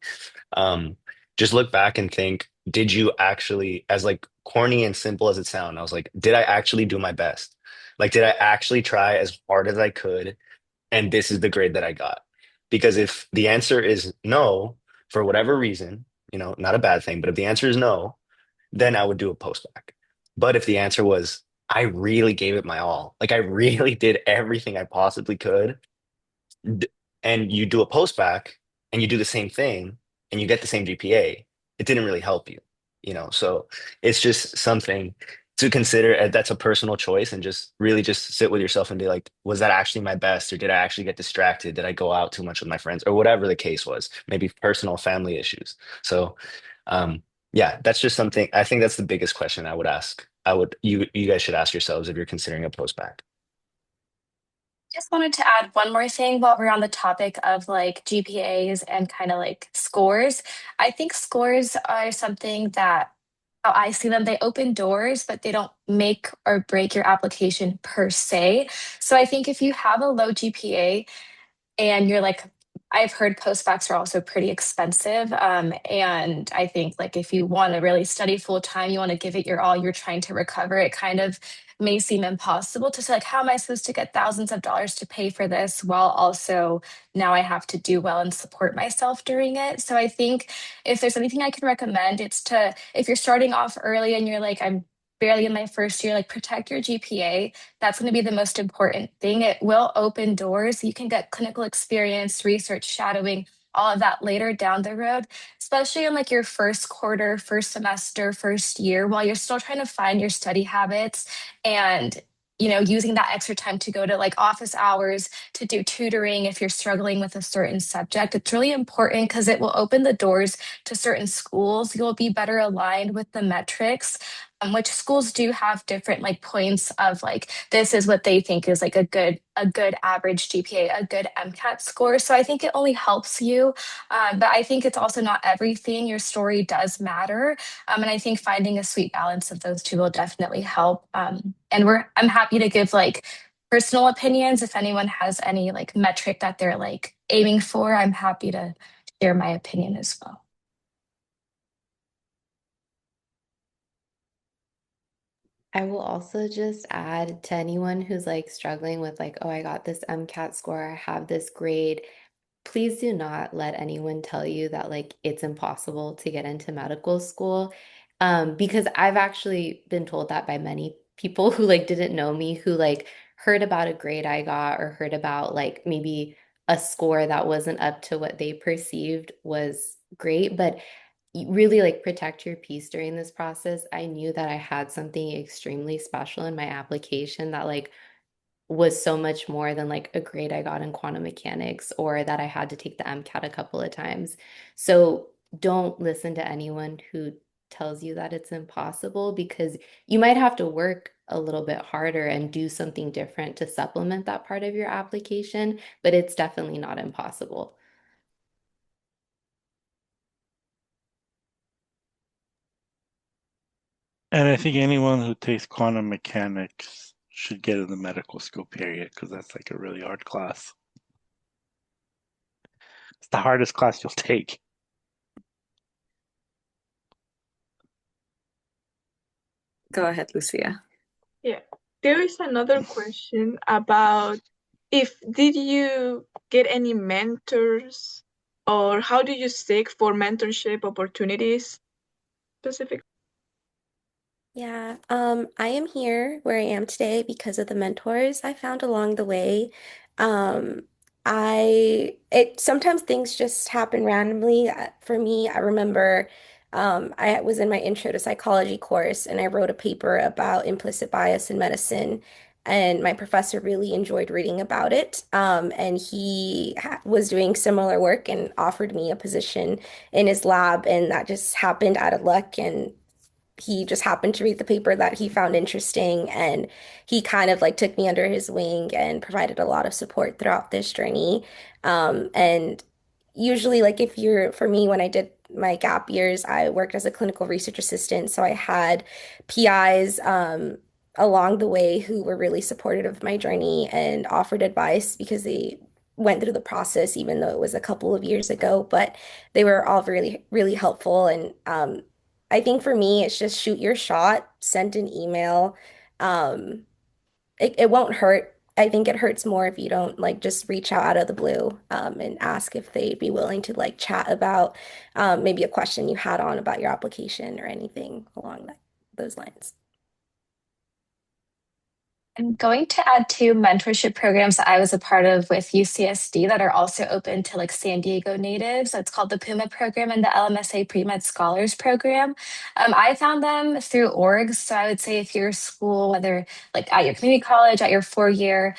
um, just look back and think, did you actually, as like corny and simple as it sounds, I was like, did I actually do my best? Like, did I actually try as hard as I could? And this is the grade that I got. Because if the answer is no, for whatever reason, not a bad thing, but if the answer is no, then I would do a postback. But if the answer was, I really gave it my all, like I really did everything I possibly could, d- and you do a postback and you do the same thing and you get the same GPA, it didn't really help you, So it's just something to consider. That's a personal choice, and just really just sit with yourself and be like, was that actually my best, or did I actually get distracted? Did I go out too much with my friends, or whatever the case was? Maybe personal family issues. So, yeah, that's just something. I think that's the biggest question I would ask. You guys should ask yourselves if you're considering a postback. Just wanted to add one more thing while we're on the topic of like GPAs and kind of like scores. I think scores are something that, how I see them, they open doors, but they don't make or break your application per se. So I think if you have a low GPA and you're like, I've heard postbacks are also pretty expensive. And I think like if you want to really study full time, you want to give it your all, you're trying to recover, it kind of may seem impossible to say, like, how am I supposed to get thousands of dollars to pay for this while also now I have to do well and support myself during it. So I think if there's anything I can recommend, it's to, if you're starting off early and you're like, I'm barely in my first year, like protect your GPA. That's going to be the most important thing. It will open doors. You can get clinical experience, research, shadowing, all of that later down the road, especially in like your first quarter, first semester, first year, while you're still trying to find your study habits and using that extra time to go to like office hours, to do tutoring if you're struggling with a certain subject. It's really important because it will open the doors to certain schools. You'll be better aligned with the metrics, which schools do have different like points of like this is what they think is like a good average GPA, a good MCAT score. So I think it only helps you, but I think it's also not everything. Your story does matter, and I think finding a sweet balance of those two will definitely help. And I'm happy to give like personal opinions if anyone has any like metric that they're like aiming for. I'm happy to share my opinion as well. I will also just add to anyone who's like struggling with like, oh, I got this MCAT score, I have this grade. Please do not let anyone tell you that like it's impossible to get into medical school. Because I've actually been told that by many people who like didn't know me, who like heard about a grade I got or heard about like maybe a score that wasn't up to what they perceived was great. But really like protect your peace during this process. I knew that I had something extremely special in my application that like was so much more than like a grade I got in quantum mechanics or that I had to take the MCAT a couple of times. So don't listen to anyone who tells you that it's impossible, because you might have to work a little bit harder and do something different to supplement that part of your application, but it's definitely not impossible. And I think anyone who takes quantum mechanics should get in the medical school, period, because that's like a really hard class. It's the hardest class you'll take. Go ahead, Lucia. Yeah. There is another question about if did you get any mentors or how do you seek for mentorship opportunities specifically? Yeah, I am here where I am today because of the mentors I found along the way. Um, it sometimes things just happen randomly. For me, I remember I was in my intro to psychology course and I wrote a paper about implicit bias in medicine. And my professor really enjoyed reading about it. And he was doing similar work and offered me a position in his lab. And that just happened out of luck. And he just happened to read the paper that he found interesting, and he kind of like took me under his wing and provided a lot of support throughout this journey. And usually, like if you're, for me, when I did my gap years, I worked as a clinical research assistant, so I had PIs along the way who were really supportive of my journey and offered advice because they went through the process, even though it was a couple of years ago, but they were all really, really helpful. And I think for me, it's just shoot your shot, send an email. Um, it won't hurt. I think it hurts more if you don't like just reach out of the blue and ask if they'd be willing to like chat about maybe a question you had on about your application or anything along those lines. I'm going to add two mentorship programs that I was a part of with UCSD that are also open to like San Diego natives. It's called the PUMA program and the LMSA Pre-Med Scholars Program. I found them through orgs. So I would say if your school, whether like at your community college, at your 4 year,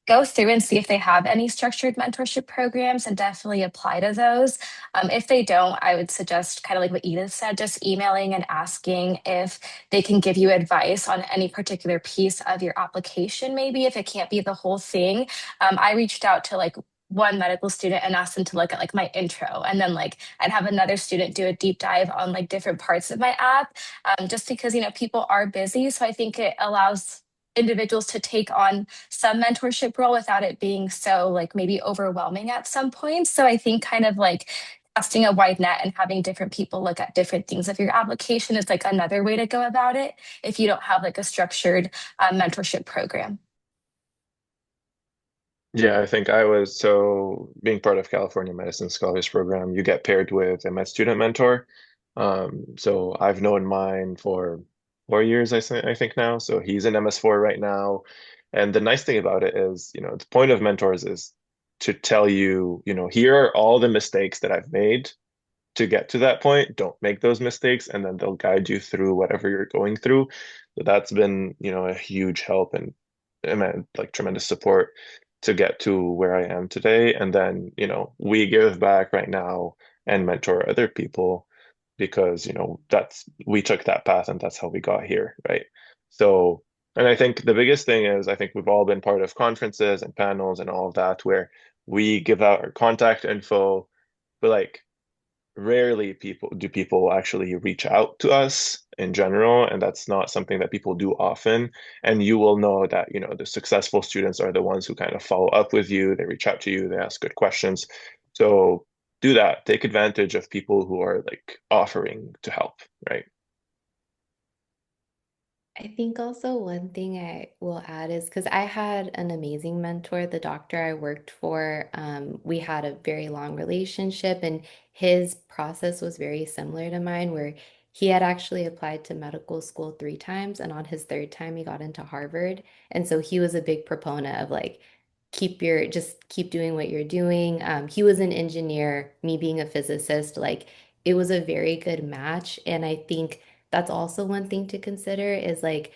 go through and see if they have any structured mentorship programs and definitely apply to those. If they don't, I would suggest kind of like what Edith said, just emailing and asking if they can give you advice on any particular piece of your application, maybe if it can't be the whole thing. I reached out to like one medical student and asked them to look at like my intro, and then like I'd have another student do a deep dive on like different parts of my app, just because people are busy. So I think it allows individuals to take on some mentorship role without it being so like maybe overwhelming at some points. So I think kind of like casting a wide net and having different people look at different things of your application is like another way to go about it if you don't have like a structured mentorship program. Yeah, I think I was so being part of California Medicine Scholars Program, you get paired with a med student mentor. So I've known mine for 4 years, I think now. So he's in MS4 right now. And the nice thing about it is, the point of mentors is to tell you, here are all the mistakes that I've made to get to that point. Don't make those mistakes, and then they'll guide you through whatever you're going through. So that's been, a huge help and like tremendous support to get to where I am today. And then, we give back right now and mentor other people because, that's we took that path and that's how we got here, right? So, and I think the biggest thing is I think we've all been part of conferences and panels and all of that where we give out our contact info, but like rarely people actually reach out to us in general, and that's not something that people do often. And you will know that, the successful students are the ones who kind of follow up with you, they reach out to you, they ask good questions. So do that. Take advantage of people who are like offering to help, right? I think also one thing I will add is because I had an amazing mentor, the doctor I worked for, we had a very long relationship, and his process was very similar to mine, where he had actually applied to medical school 3 times, and on his third time, he got into Harvard. And so he was a big proponent of like, just keep doing what you're doing. He was an engineer, me being a physicist, like it was a very good match. And I think that's also one thing to consider is like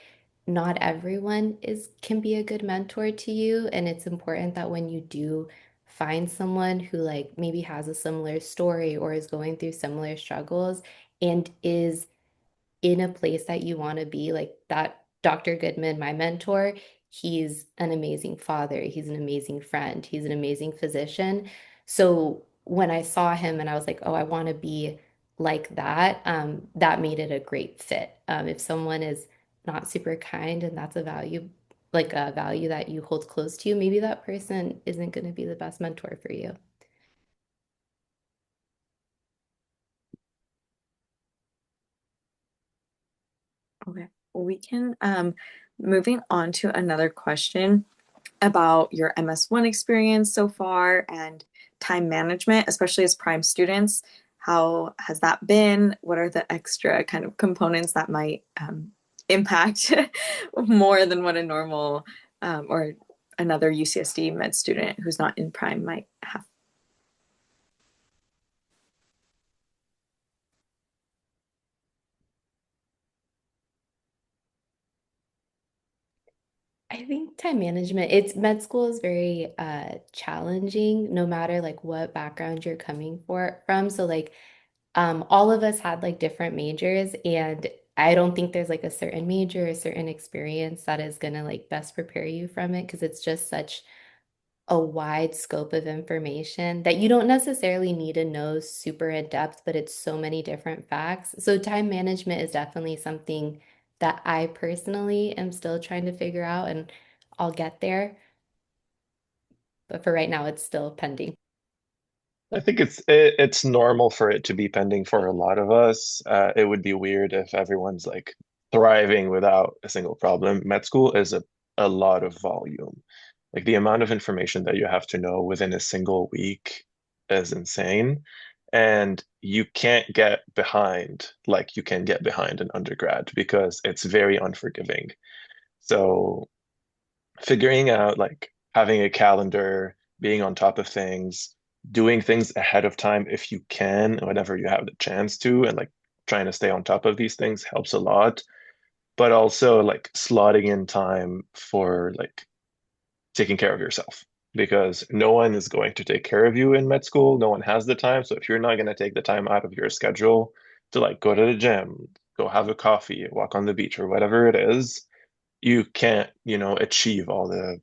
not everyone is can be a good mentor to you, and it's important that when you do find someone who like maybe has a similar story or is going through similar struggles and is in a place that you want to be, like that Dr. Goodman, my mentor, he's an amazing father, he's an amazing friend, he's an amazing physician. So when I saw him and I was like, oh, I want to be like that, that made it a great fit. If someone is not super kind and that's a value, like a value that you hold close to you, maybe that person isn't going to be the best mentor for you. Okay, we can moving on to another question about your MS1 experience so far and time management, especially as prime students. How has that been? What are the extra kind of components that might impact more than what a normal or another UCSD med student who's not in prime might have? I think time management, it's med school is very challenging no matter like what background you're coming from. So like all of us had like different majors, and I don't think there's like a certain major, a certain experience that is gonna like best prepare you from it because it's just such a wide scope of information that you don't necessarily need to know super in depth, but it's so many different facts. So time management is definitely something that I personally am still trying to figure out, and I'll get there. But for right now, it's still pending. I think it's normal for it to be pending for a lot of us. It would be weird if everyone's like thriving without a single problem. Med school is a lot of volume. Like the amount of information that you have to know within a single week is insane. And you can't get behind like you can get behind an undergrad because it's very unforgiving. So figuring out like having a calendar, being on top of things, doing things ahead of time if you can, whenever you have the chance to, and like trying to stay on top of these things helps a lot. But also like slotting in time for like taking care of yourself because no one is going to take care of you in med school. No one has the time. So if you're not going to take the time out of your schedule to like go to the gym, go have a coffee, walk on the beach, or whatever it is, you can't, achieve all the,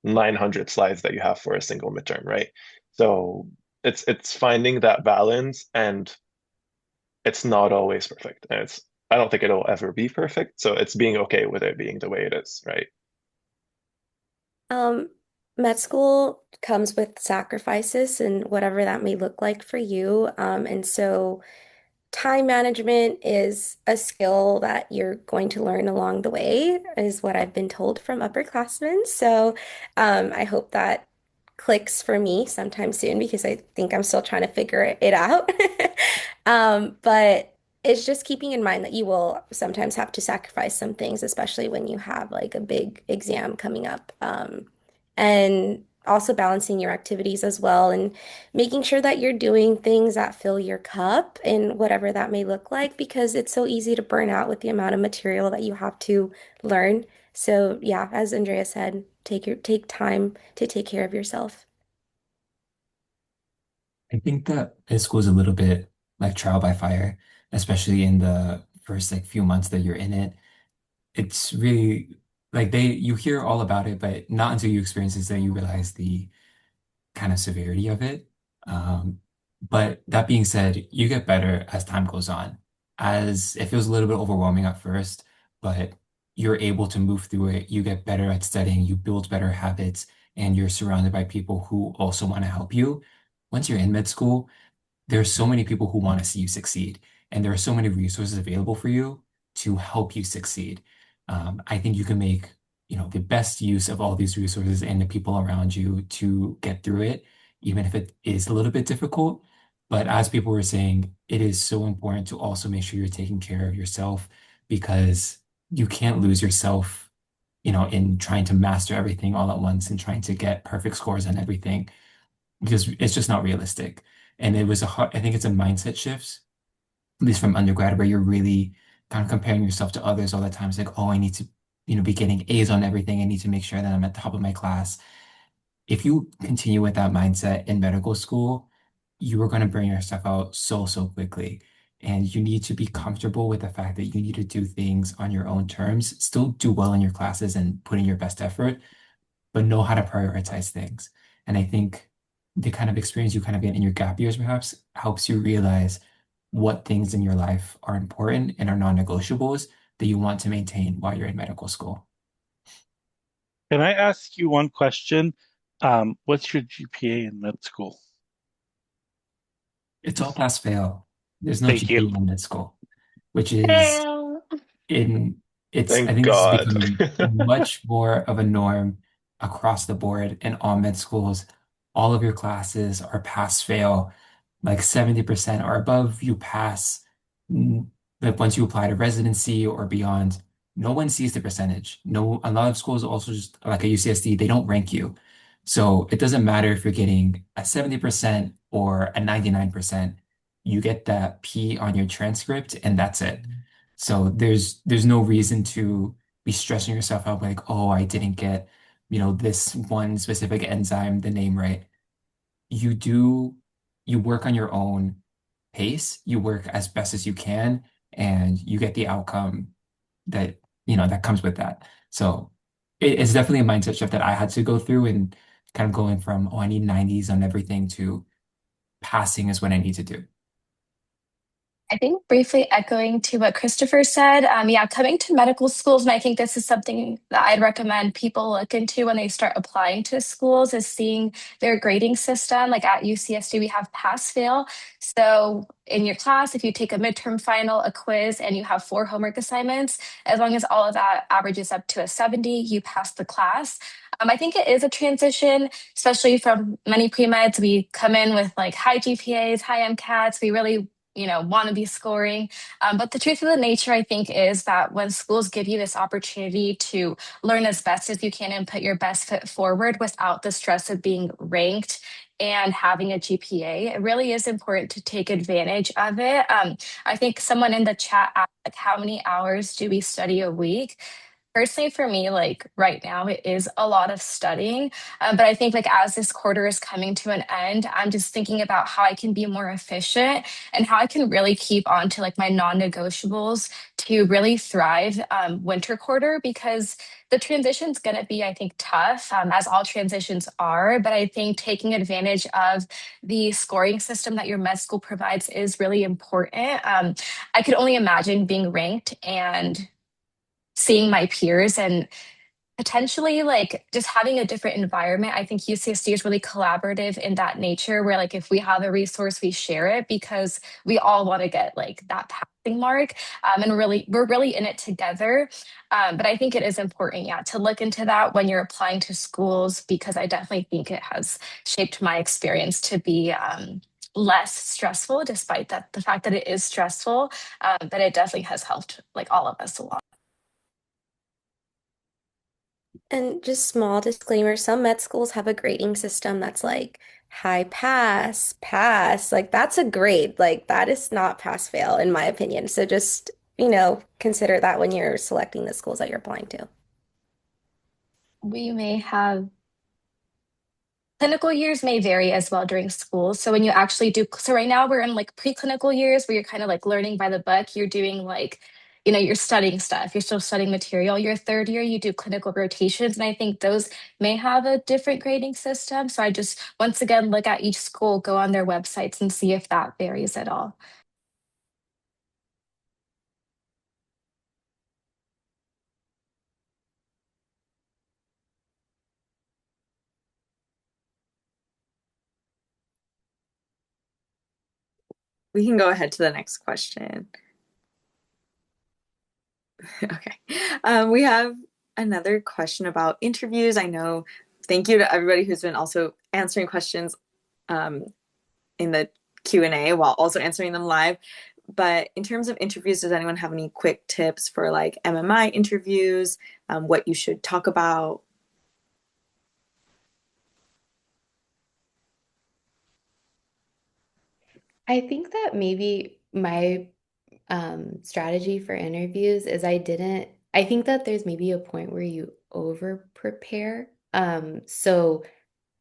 900 slides that you have for a single midterm, right? So it's finding that balance, and it's not always perfect. And I don't think it'll ever be perfect. So it's being okay with it being the way it is, right? Um, Med school comes with sacrifices and whatever that may look like for you. And so time management is a skill that you're going to learn along the way, is what I've been told from upperclassmen. So I hope that clicks for me sometime soon because I think I'm still trying to figure it out. But it's just keeping in mind that you will sometimes have to sacrifice some things, especially when you have like a big exam coming up. And also balancing your activities as well and making sure that you're doing things that fill your cup and whatever that may look like, because it's so easy to burn out with the amount of material that you have to learn. So yeah, as Andrea said, take time to take care of yourself. I think that med school is a little bit like trial by fire, especially in the first like few months that you're in it. It's really like you hear all about it, but not until you experience it that you realize the kind of severity of it. Um, but that being said, you get better as time goes on. As it feels a little bit overwhelming at first, but you're able to move through it. You get better at studying, you build better habits, and you're surrounded by people who also want to help you. Once you're in med school, there's so many people who want to see you succeed, and there are so many resources available for you to help you succeed. I think you can make, the best use of all these resources and the people around you to get through it, even if it is a little bit difficult. But as people were saying, it is so important to also make sure you're taking care of yourself because you can't lose yourself, in trying to master everything all at once and trying to get perfect scores on everything because it's just not realistic. And it was I think it's a mindset shift, at least from undergrad, where you're really kind of comparing yourself to others all the time. It's like, oh, I need to, be getting A's on everything. I need to make sure that I'm at the top of my class. If you continue with that mindset in medical school, you are going to burn yourself out so, so quickly. And you need to be comfortable with the fact that you need to do things on your own terms, still do well in your classes and put in your best effort, but know how to prioritize things. And I think the kind of experience you kind of get in your gap years perhaps helps you realize what things in your life are important and are non-negotiables that you want to maintain while you're in medical school. Can I ask you one question? What's your GPA in med school? It's all pass fail. There's no Thank you. GPA in med school, which is Well, in I Thank think this is God. becoming much more of a norm across the board in all med schools. All of your classes are pass fail, like 70% or above, you pass. Like once you apply to residency or beyond, no one sees the percentage. No, a lot of schools also just like a UCSD, they don't rank you. So it doesn't matter if you're getting a 70% or a 99%, you get that P on your transcript and that's it. So there's no reason to be stressing yourself out like, oh, I didn't get, this one specific enzyme, the name right. You do, you work on your own pace, you work as best as you can, and you get the outcome that, that comes with that. So it's definitely a mindset shift that I had to go through and kind of going from, oh, I need 90s on everything to passing is what I need to do. I think briefly echoing to what Christopher said, yeah, coming to medical schools, and I think this is something that I'd recommend people look into when they start applying to schools, is seeing their grading system. Like at UCSD, we have pass fail. So in your class, if you take a midterm final, a quiz, and you have 4 homework assignments, as long as all of that averages up to a 70, you pass the class. I think it is a transition, especially from many pre-meds. We come in with like high GPAs, high MCATs. We really want to be scoring. But the truth of the nature, I think, is that when schools give you this opportunity to learn as best as you can and put your best foot forward without the stress of being ranked and having a GPA, it really is important to take advantage of it. I think someone in the chat asked, like, how many hours do we study a week? Personally, for me, like right now, it is a lot of studying. But I think like as this quarter is coming to an end, I'm just thinking about how I can be more efficient and how I can really keep on to like my non-negotiables to really thrive winter quarter, because the transition is going to be, I think, tough, as all transitions are. But I think taking advantage of the scoring system that your med school provides is really important. I could only imagine being ranked and seeing my peers and potentially like just having a different environment. I think UCSD is really collaborative in that nature where like if we have a resource, we share it because we all want to get like that passing mark. And we're really in it together. But I think it is important, yeah, to look into that when you're applying to schools, because I definitely think it has shaped my experience to be less stressful, despite that the fact that it is stressful. But it definitely has helped like all of us a lot. And just small disclaimer, some med schools have a grading system that's like high pass, pass. Like that's a grade. Like that is not pass fail in my opinion. So just, consider that when you're selecting the schools that you're applying to. We may have clinical years may vary as well during school. So when you actually do, so right now we're in like preclinical years where you're kind of like learning by the book. You're doing like, you're studying stuff. You're still studying material. Your third year, you do clinical rotations. And I think those may have a different grading system. So I just, once again, look at each school, go on their websites and see if that varies at all. We can go ahead to the next question. Okay. We have another question about interviews. Thank you to everybody who's been also answering questions in the Q&A while also answering them live. But in terms of interviews, does anyone have any quick tips for like MMI interviews, what you should talk about? I think that maybe my strategy for interviews is I think that there's maybe a point where you over prepare. So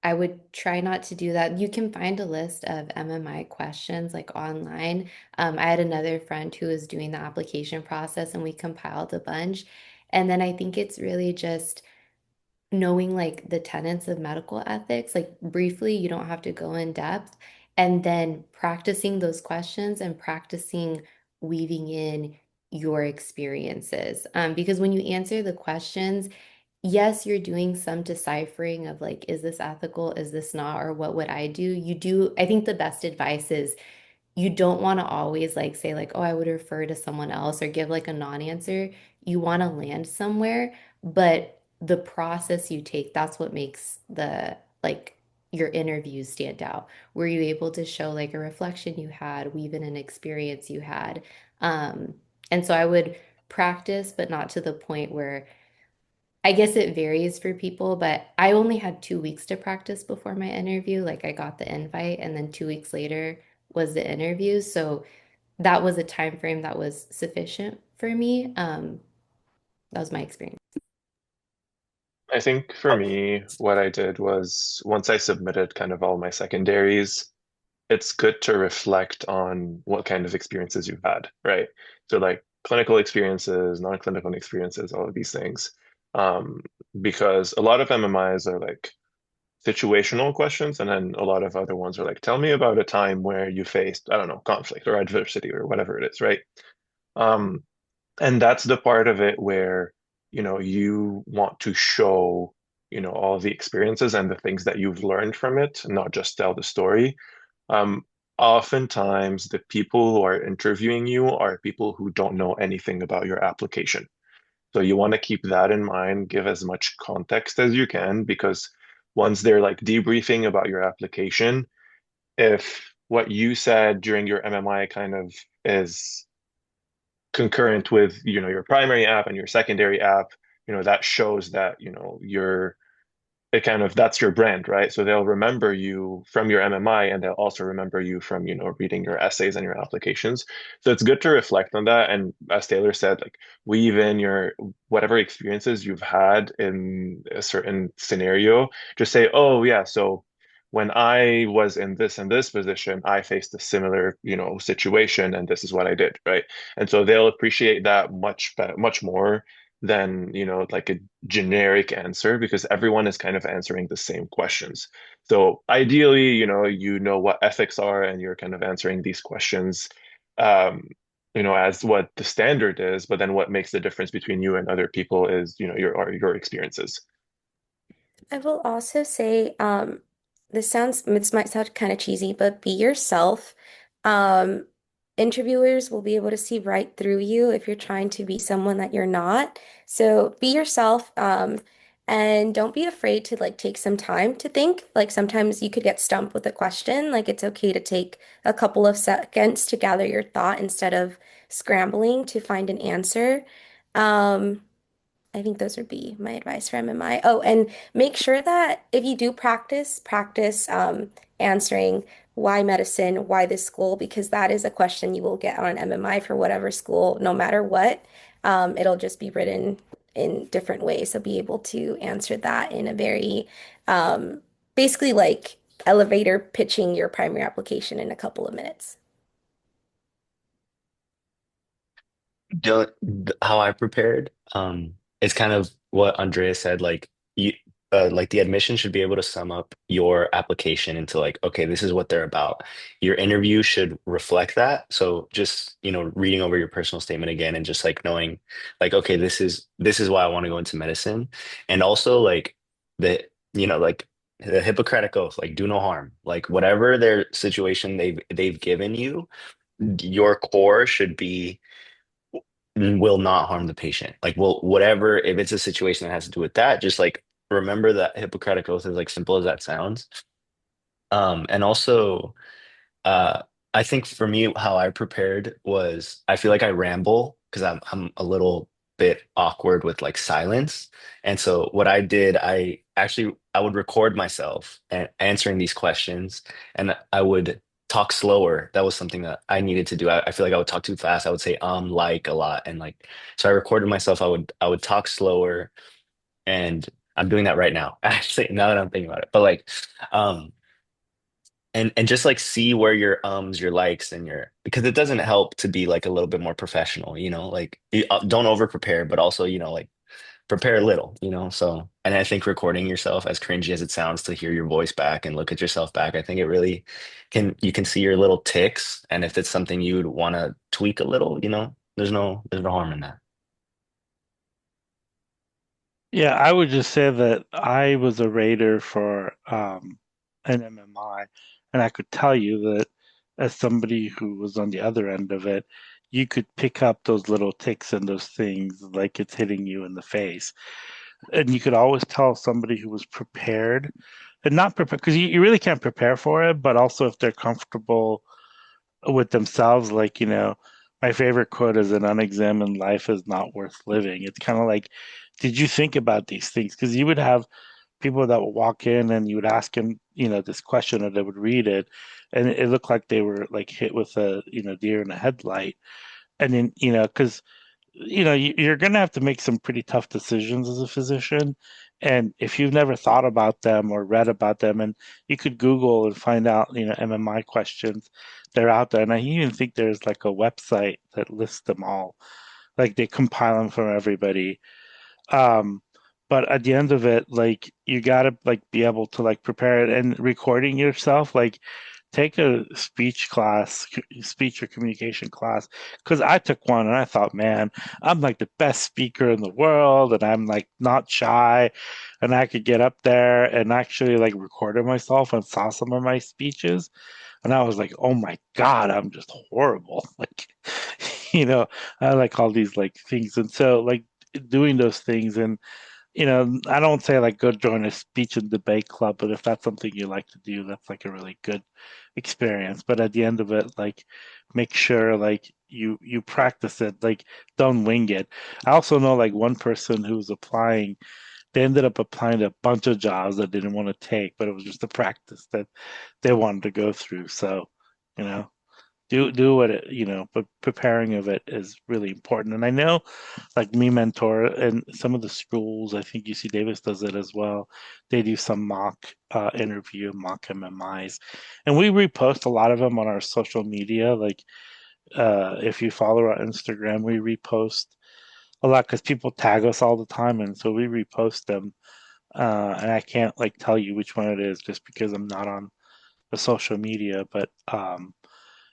I would try not to do that. You can find a list of MMI questions like online. I had another friend who was doing the application process and we compiled a bunch. And then I think it's really just knowing like the tenets of medical ethics, like briefly, you don't have to go in depth, and then practicing those questions and practicing weaving in your experiences. Because when you answer the questions, yes, you're doing some deciphering of like, is this ethical? Is this not? Or what would I do? I think the best advice is you don't want to always like say like, oh, I would refer to someone else or give like a non-answer. You want to land somewhere, but the process you take, that's what makes the like your interviews stand out. Were you able to show like a reflection you had, weave in an experience you had? Um, and so I would practice, but not to the point where I guess it varies for people, but I only had 2 weeks to practice before my interview. Like I got the invite and then 2 weeks later was the interview. So that was a time frame that was sufficient for me. That was my experience. I think for me, what I did was once I submitted kind of all my secondaries, it's good to reflect on what kind of experiences you've had, right? So like clinical experiences, non-clinical experiences, all of these things. Um, because a lot of MMIs are like situational questions, and then a lot of other ones are like, tell me about a time where you faced, I don't know, conflict or adversity or whatever it is, right? Um, and that's the part of it where, you want to show, all the experiences and the things that you've learned from it, not just tell the story. Um, Oftentimes, the people who are interviewing you are people who don't know anything about your application. So you want to keep that in mind, give as much context as you can, because once they're like debriefing about your application, if what you said during your MMI kind of is concurrent with, your primary app and your secondary app, that shows that, you're it kind of that's your brand, right? So they'll remember you from your MMI and they'll also remember you from, reading your essays and your applications. So it's good to reflect on that. And as Taylor said, like weave in your whatever experiences you've had in a certain scenario. Just say, oh yeah, so when I was in this and this position, I faced a similar, situation and this is what I did, right? And so they'll appreciate that much better, much more than, like a generic answer because everyone is kind of answering the same questions. So ideally, you know what ethics are and you're kind of answering these questions. Um, as what the standard is, but then what makes the difference between you and other people is, your experiences. I will also say, this might sound kind of cheesy, but be yourself. Um, Interviewers will be able to see right through you if you're trying to be someone that you're not. So be yourself, and don't be afraid to like take some time to think. Like sometimes you could get stumped with a question. Like it's okay to take a couple of seconds to gather your thought instead of scrambling to find an answer. Um, I think those would be my advice for MMI. Oh, and make sure that if you do practice answering why medicine, why this school, because that is a question you will get on an MMI for whatever school, no matter what. It'll just be written in different ways. So be able to answer that in a very basically like elevator pitching your primary application in a couple of minutes. Don't, how I prepared, it's kind of what Andrea said, like the admission should be able to sum up your application into like, okay, this is what they're about. Your interview should reflect that. So just, reading over your personal statement again and just like knowing like, okay, this is why I want to go into medicine. And also like the, like the Hippocratic Oath, like do no harm, like whatever their situation they've given you, your core should be will not harm the patient. Like, well, whatever, if it's a situation that has to do with that, just like remember that Hippocratic Oath is like simple as that sounds. And also, uh, I think for me, how I prepared was I feel like I ramble because I'm a little bit awkward with like silence. And so what I did, I would record myself answering these questions and I would talk slower. That was something that I needed to do. I feel like I would talk too fast. I would say like a lot and like so I recorded myself. I would talk slower and I'm doing that right now. Actually, now that I'm thinking about it. But like um and just like see where your your likes and your because it doesn't help to be like a little bit more professional, like don't over prepare, but also like prepare a little, so and I think recording yourself, as cringy as it sounds to hear your voice back and look at yourself back, I think it really you can see your little ticks, and if it's something you'd want to tweak a little, there's no harm in that. Yeah, I would just say that I was a rater for an MMI, and I could tell you that as somebody who was on the other end of it, you could pick up those little ticks and those things like it's hitting you in the face. And you could always tell somebody who was prepared and not prepared because you really can't prepare for it, but also if they're comfortable with themselves, like, my favorite quote is an unexamined life is not worth living. It's kind of like, did you think about these things? Because you would have people that would walk in and you would ask them, this question and they would read it and it looked like they were like hit with a, deer in a headlight. And then, because you're going to have to make some pretty tough decisions as a physician. And if you've never thought about them or read about them, and you could Google and find out, MMI questions, they're out there. And I even think there's like a website that lists them all. Like they compile them from everybody. Um, but at the end of it, like you gotta like be able to like prepare it and recording yourself, like take a speech or communication class. Because I took one and I thought, man, I'm like the best speaker in the world, and I'm like not shy, and I could get up there and actually like recorded myself and saw some of my speeches, and I was like, oh my God, I'm just horrible. Like, you know, I like all these like things, and so like doing those things and I don't say like go join a speech and debate club, but if that's something you like to do, that's like a really good experience. But at the end of it, like make sure like you practice it, like don't wing it. I also know like one person who was applying, they ended up applying to a bunch of jobs that they didn't want to take, but it was just a practice that they wanted to go through. So, you know, do what it, but preparing of it is really important. And I know like me mentor and some of the schools, I think UC Davis does it as well. They do some mock interview, mock MMIs, and we repost a lot of them on our social media. Like if you follow our Instagram, we repost a lot because people tag us all the time, and so we repost them. And I can't like tell you which one it is just because I'm not on the social media, but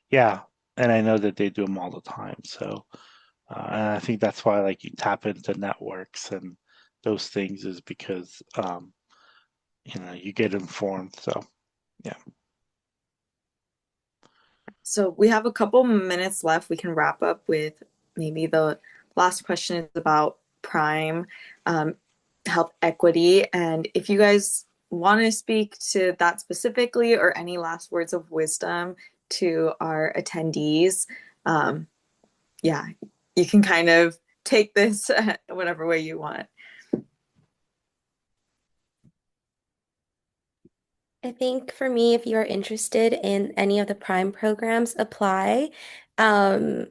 yeah. and I know that they do them all the time. So, and I think that's why like you tap into networks and those things is because you get informed. So, yeah. So we have a couple minutes left. We can wrap up with maybe the last question is about Prime, health equity. And if you guys want to speak to that specifically or any last words of wisdom to our attendees, yeah, you can kind of take this whatever way you want. I think for me, if you are interested in any of the Prime programs, apply. Um,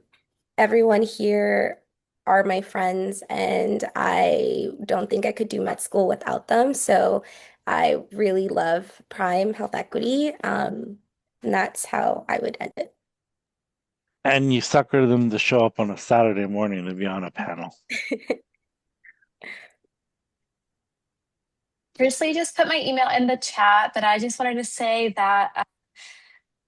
Everyone here are my friends, and I don't think I could do med school without them. So I really love Prime Health Equity. And that's how I would end it. And you sucker them to show up on a Saturday morning to be on a panel. Firstly, just put my email in the chat, but I just wanted to say that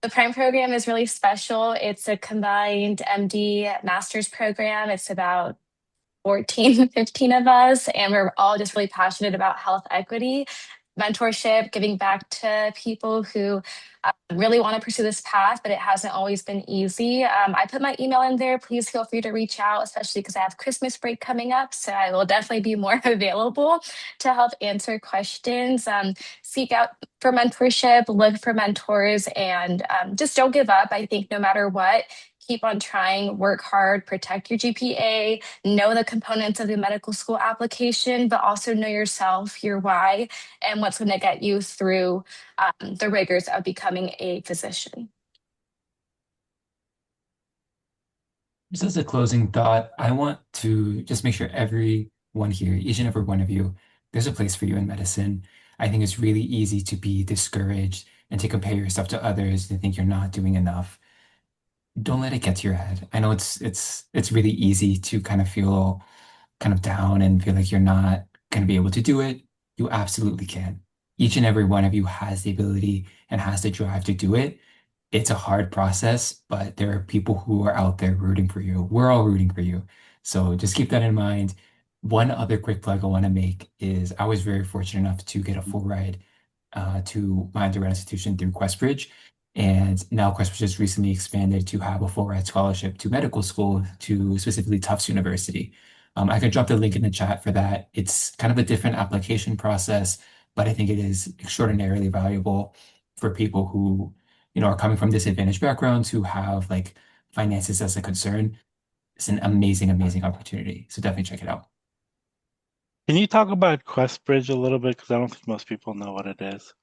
the Prime program is really special. It's a combined MD master's program. It's about 14, 15 of us, and we're all just really passionate about health equity, mentorship, giving back to people who really want to pursue this path, but it hasn't always been easy. I put my email in there. Please feel free to reach out, especially because I have Christmas break coming up. So I will definitely be more available to help answer questions. Seek out for mentorship, look for mentors, and just don't give up. I think no matter what, keep on trying, work hard, protect your GPA, know the components of the medical school application, but also know yourself, your why, and what's going to get you through the rigors of becoming a physician. Just as a closing thought, I want to just make sure everyone here, each and every one of you, there's a place for you in medicine. I think it's really easy to be discouraged and to compare yourself to others and think you're not doing enough. Don't let it get to your head. I know it's really easy to kind of feel kind of down and feel like you're not going to be able to do it. You absolutely can. Each and every one of you has the ability and has the drive to do it. It's a hard process, but there are people who are out there rooting for you. We're all rooting for you. So just keep that in mind. One other quick plug I want to make is I was very fortunate enough to get a full ride to my undergrad institution through Questbridge. And now Questbridge has recently expanded to have a full ride scholarship to medical school, to specifically Tufts University. I could drop the link in the chat for that. It's kind of a different application process, but I think it is extraordinarily valuable for people who, are coming from disadvantaged backgrounds who have like finances as a concern. It's an amazing, amazing opportunity. So definitely check it out. Can you talk about QuestBridge a little bit? Because I don't think most people know what it is.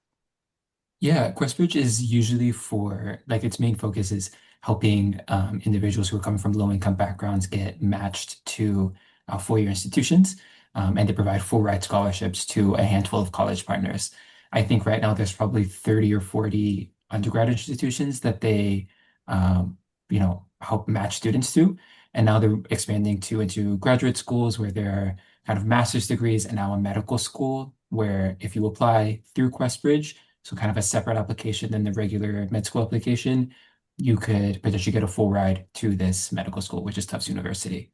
Yeah, Questbridge is usually for like its main focus is helping individuals who are coming from low-income backgrounds get matched to four-year institutions, and they provide full ride scholarships to a handful of college partners. I think right now there's probably 30 or 40 undergrad institutions that they help match students to, and now they're expanding into graduate schools where there are kind of master's degrees, and now a medical school where if you apply through Questbridge, so kind of a separate application than the regular med school application, you could potentially get a full ride to this medical school, which is Tufts University.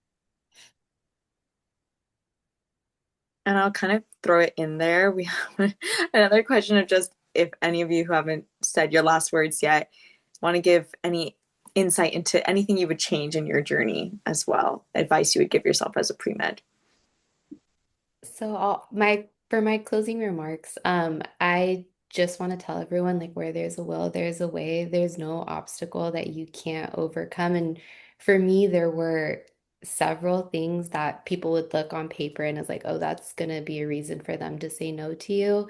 And I'll kind of throw it in there. We have another question of just if any of you who haven't said your last words yet want to give any insight into anything you would change in your journey as well, advice you would give yourself as a pre-med. So for my closing remarks, I just want to tell everyone like where there's a will, there's a way. There's no obstacle that you can't overcome. And for me, there were several things that people would look on paper and it's like, oh, that's gonna be a reason for them to say no to you.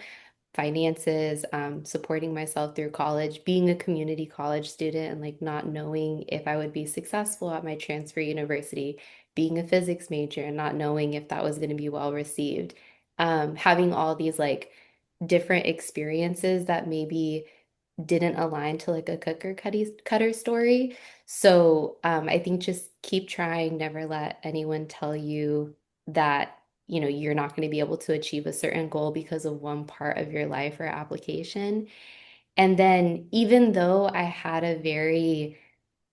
Finances, supporting myself through college, being a community college student and like not knowing if I would be successful at my transfer university, being a physics major and not knowing if that was going to be well received. Having all these like different experiences that maybe didn't align to like a cutter story. So I think just keep trying, never let anyone tell you that you're not going to be able to achieve a certain goal because of one part of your life or application. And then even though I had a very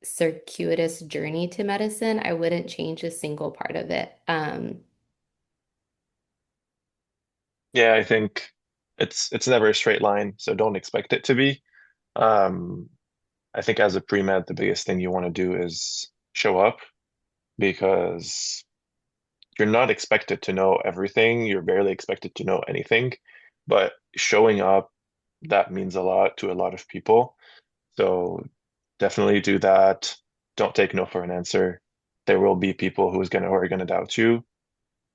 circuitous journey to medicine. I wouldn't change a single part of it. Yeah, I think it's never a straight line, so don't expect it to be. Um, I think as a pre-med, the biggest thing you want to do is show up because you're not expected to know everything. You're barely expected to know anything, but showing up, that means a lot to a lot of people. So definitely do that. Don't take no for an answer. There will be people who are gonna doubt you.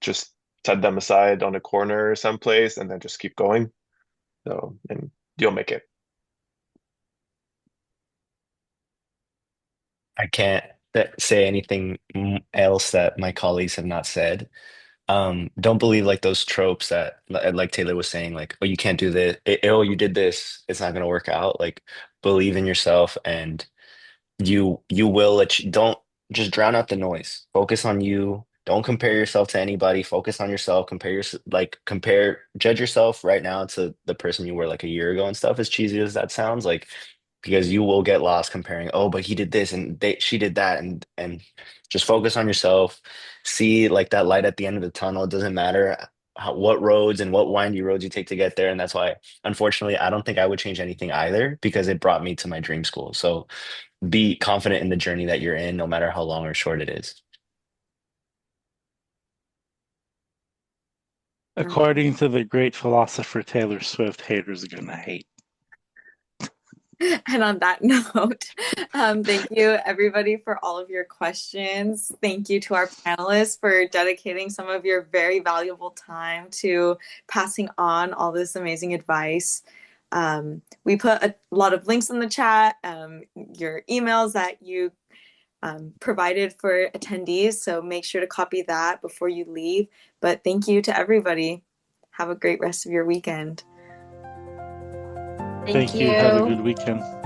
Just set them aside on a corner someplace and then just keep going. So, and you'll make it. I can't say anything else that my colleagues have not said. Don't believe like those tropes that like Taylor was saying, like, oh, you can't do this. Oh, you did this. It's not gonna work out. Like, believe in yourself and you will don't just drown out the noise. Focus on you. Don't compare yourself to anybody. Focus on yourself. Judge yourself right now to the person you were like a year ago and stuff, as cheesy as that sounds, like, because you will get lost comparing, oh, but he did this and she did that, and just focus on yourself. See like that light at the end of the tunnel. It doesn't matter what roads and what windy roads you take to get there. And that's why, unfortunately, I don't think I would change anything either, because it brought me to my dream school. So be confident in the journey that you're in, no matter how long or short it is. According to the great philosopher Taylor Swift, haters are gonna hate. And on that note, thank you everybody for all of your questions. Thank you to our panelists for dedicating some of your very valuable time to passing on all this amazing advice. We put a lot of links in the chat, your emails that you provided for attendees, so make sure to copy that before you leave. But thank you to everybody. Have a great rest of your weekend. Thank you. Have a good weekend.